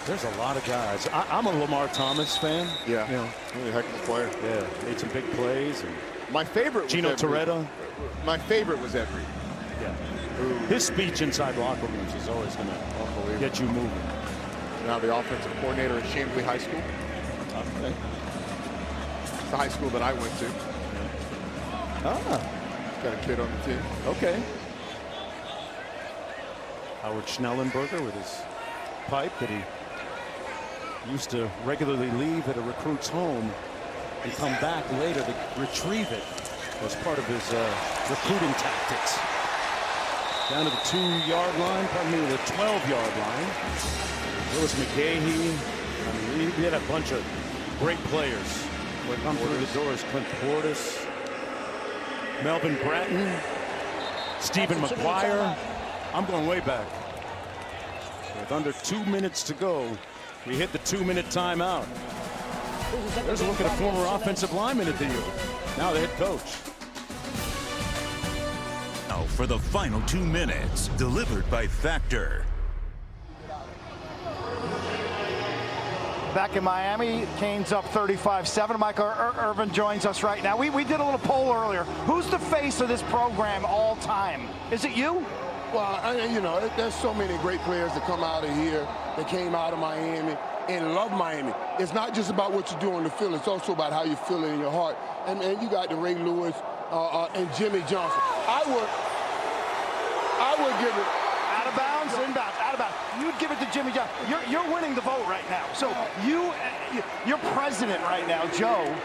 There's a lot of guys. I'm a Lamar Thomas fan. Yeah, you know, really a heck of a player. Yeah, made some big plays. And my favorite was Gino Toretta. My favorite was Ed Reed. Yeah. His speech inside locker rooms is always going to get you moving. Now the offensive coordinator at Chambly High School. Okay. It's the high school that I went to. Ah. Got a kid on the team. Okay. Howard Schnellenberger with his pipe that he used to regularly leave at a recruit's home and come back later to retrieve it as part of his recruiting tactics. Down to the 2-yard line, pardon me, the 12-yard line. Lewis McGahee. I mean, he had a bunch of great players come through the doors. Clint Portis, Melvin Bratton, Stephen McGuire. I'm going way back. With under 2 minutes to go, we hit the 2-minute timeout. There's a look at a former offensive lineman at the U. Now the head coach. Now for the final 2 minutes, delivered by Factor. Back in Miami, Canes up 35-7. Michael Irvin joins us right now. We did a little poll earlier. Who's the face of this program all time? Is it you? Well, you know, there's so many great players that come out of here, that came out of Miami and love Miami. It's not just about what you do on the field. It's also about how you feel it in your heart. And you got the Ray Lewis and Jimmy Johnson. I would give it. Out of bounds, inbounds, out of bounds. You'd give it to Jimmy Johnson. You're winning the vote right now. So your president right now, Joe,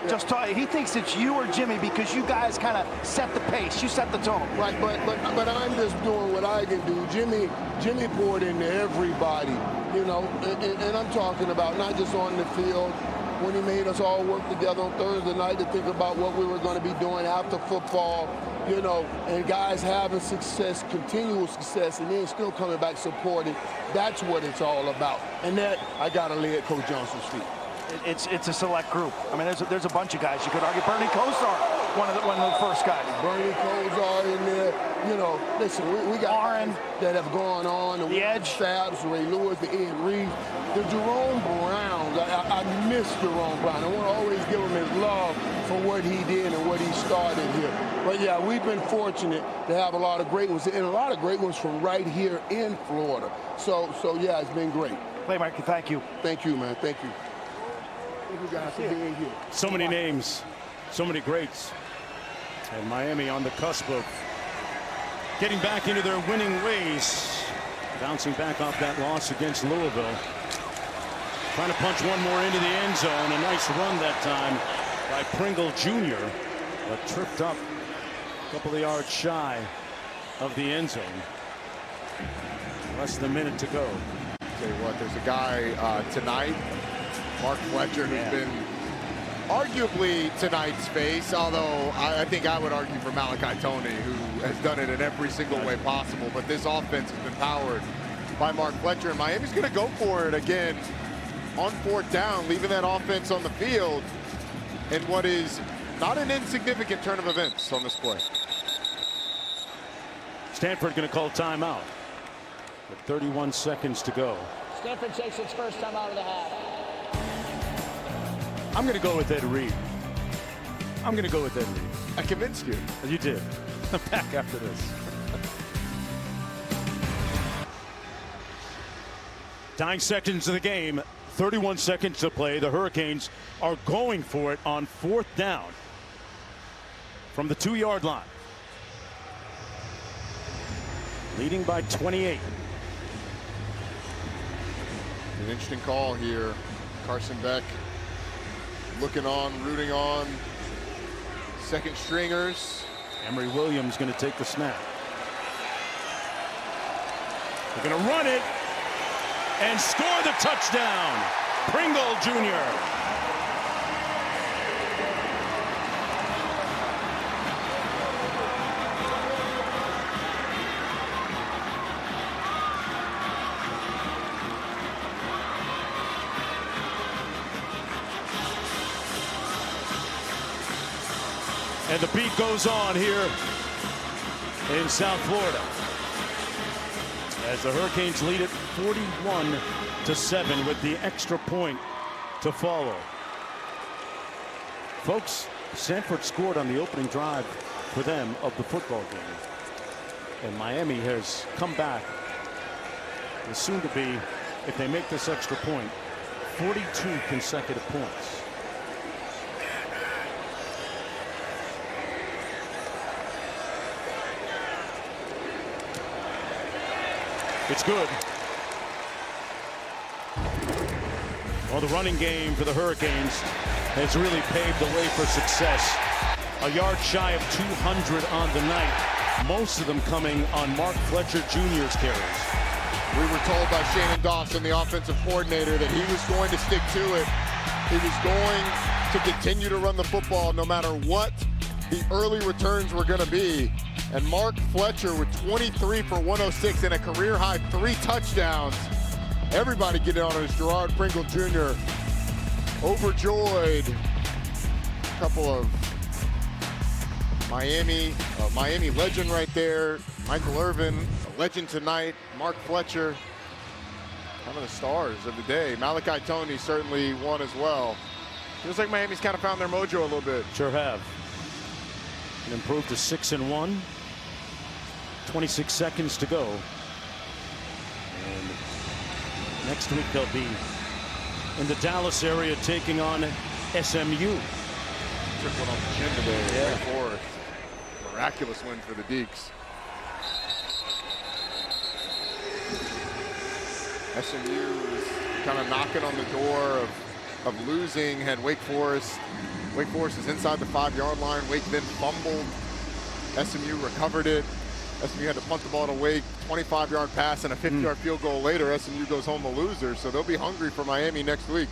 just he thinks it's you or Jimmy because you guys kind of set the pace. You set the tone. Right, but I'm just doing what I can do. Jimmy poured into everybody, you know, and I'm talking about not just on the field. When he made us all work together on Thursday night to think about what we were going to be doing after football, you know, and guys having success, continual success, and then still coming back supporting. That's what it's all about. And that, I got to lay at Coach Johnson's feet. It's a select group. I mean, there's a bunch of guys. You could argue Bernie Kosar, one of the first guys. Bernie Kosar in there. You know, listen, we got Warren that have gone on. The Edge. Stabs, Ray Lewis, the Ed Reed, the Jerome Browns. I miss Jerome Brown. I want to always give him his love for what he did and what he started here. But yeah, we've been fortunate to have a lot of great ones, and a lot of great ones from right here in Florida. So yeah, it's been great. Playmaker, thank you. Thank you, man. Thank you. Thank you guys for being here. So many names, so many greats. And Miami on the cusp of getting back into their winning ways. Bouncing back off that loss against Louisville. Trying to punch one more into the end zone. A nice run that time by Pringle Jr. But tripped up a couple of yards shy of the end zone. Less than a minute to go. Tell you what, there's a guy tonight, Mark Fletcher, who's been arguably tonight's face, although I think I would argue for Malachi Tony, who has done it in every single way possible. But this offense has been powered by Mark Fletcher, and Miami's going to go for it again on 4th down, leaving that offense on the field in what is not an insignificant turn of events on this play. Stanford going to call timeout with 31 seconds to go. Stanford takes its first time out of the half. I'm going to go with Ed Reed. I'm going to go with Ed Reed. I convinced you. You did. Back after this. 9 seconds of the game. 31 seconds to play. The Hurricanes are going for it on 4th down from the 2-yard line. Leading by 28. An interesting call here. Carson Beck looking on, rooting on. Second stringers. Emory Williams going to take the snap. They're going to run it and score the touchdown. Pringle Jr. And the beat goes on here in South Florida as the Hurricanes lead it 41-7 with the extra point to follow. Folks, Stanford scored on the opening drive for them of the football game. And Miami has come back. It's soon to be, if they make this extra point, 42 consecutive points. It's good. Well, the running game for the Hurricanes has really paved the way for success. A yard shy of 200 on the night. Most of them coming on Mark Fletcher Jr.'s carries. We were told by Shannon Dawson, the offensive coordinator, that he was going to stick to it. He was going to continue to run the football no matter what the early returns were going to be. And Mark Fletcher with 23 for 106 and a career-high 3 touchdowns. Everybody getting on his Gerard Pringle Jr. Overjoyed. A couple of Miami legend right there. Michael Irvin, a legend tonight. Mark Fletcher. One of the stars of the day. Malachi Tony certainly won as well. Feels like Miami's kind of found their mojo a little bit. Sure have. And improved to 6-1. 26 seconds to go. And next week they'll be in the Dallas area taking on SMU. Took one off the chin today. Yeah. Forest. Miraculous win for the Deeks. SMU is kind of knocking on the door of losing. Had Wake Forest. Wake Forest is inside the 5-yard line. Wake then fumbled. SMU recovered it. SMU had to punt the ball to Wake. 25-yard pass and a 50-yard field goal later. SMU goes home a loser, so they'll be hungry for Miami next week.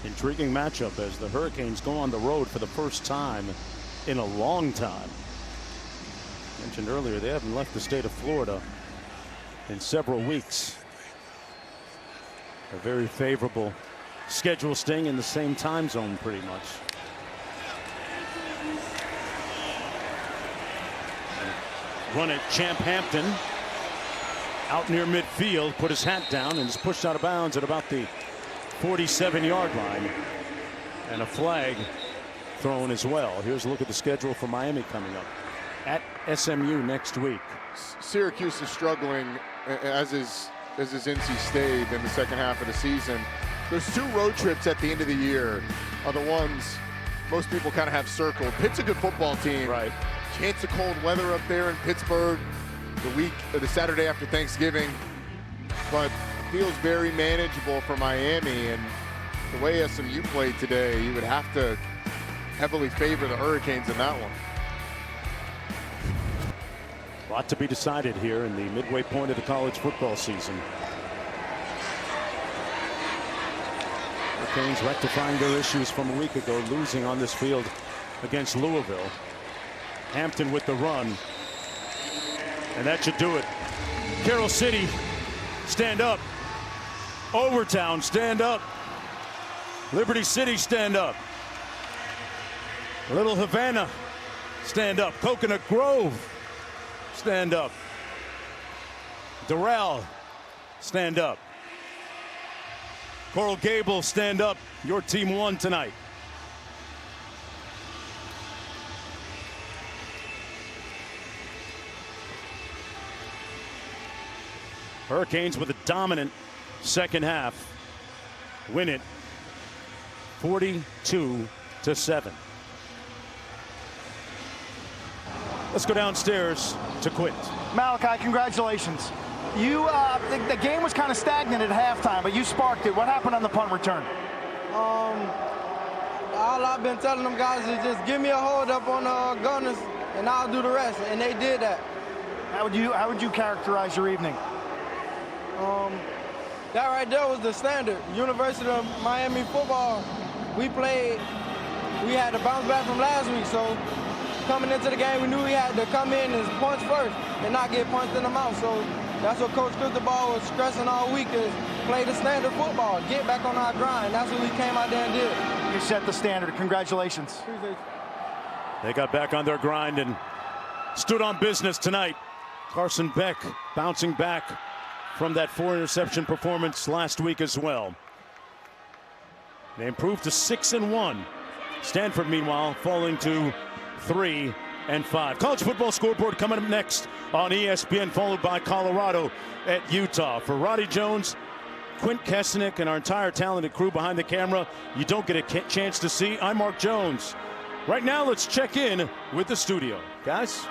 Intriguing matchup as the Hurricanes go on the road for the first time in a long time. Mentioned earlier, they haven't left the state of Florida in several weeks. A very favorable schedule, staying in the same time zone pretty much. Run it, Champ Hampton out near midfield, put his hat down and is pushed out of bounds at about the 47-yard line, and a flag thrown as well. Here's a look at the schedule for Miami coming up at SMU next week. Syracuse is struggling, as is NC State in the second half of the season. There's 2 road trips at the end of the year are the ones most people kind of have circled. Pitt's a good football team. Right. Chance of cold weather up there in Pittsburgh the Saturday after Thanksgiving, but feels very manageable for Miami. And the way SMU played today, you would have to heavily favor the Hurricanes in that one. A lot to be decided here in the midway point of the college football season. Hurricanes rectifying their issues from a week ago, losing on this field against Louisville. Hampton with the run, and that should do it. Carroll City, stand up. Overtown, stand up. Liberty City, stand up. Little Havana, stand up. Coconut Grove, stand up. Doral, stand up. Coral Gables, stand up. Your team won tonight. Hurricanes with a dominant second half. Win it 42-7. Let's go downstairs to Quint. Malachi, congratulations. You, the game was kind of stagnant at halftime, but you sparked it. What happened on the punt return? All I've been telling them guys is just give me a hold up on the gunners, and I'll do the rest, and they did that. How would you characterize your evening? That right there was the standard. University of Miami football. We had to bounce back from last week, so coming into the game, we knew we had to come in and punch first and not get punched in the mouth. So that's what Coach Cristobal was stressing all week, is play the standard football, get back on our grind. That's what we came out there and did. You set the standard. Congratulations. Appreciate you. They got back on their grind and stood on business tonight. Carson Beck bouncing back from that 4-interception performance last week as well. They improved to 6-1. Stanford, meanwhile, falling to 3-5. College football scoreboard coming up next on ESPN, followed by Colorado at Utah. For Roddy Jones, Quint Kessenich, and our entire talented crew behind the camera, you don't get a chance to see. I'm Mark Jones. Right now, let's check in with the studio. Guys?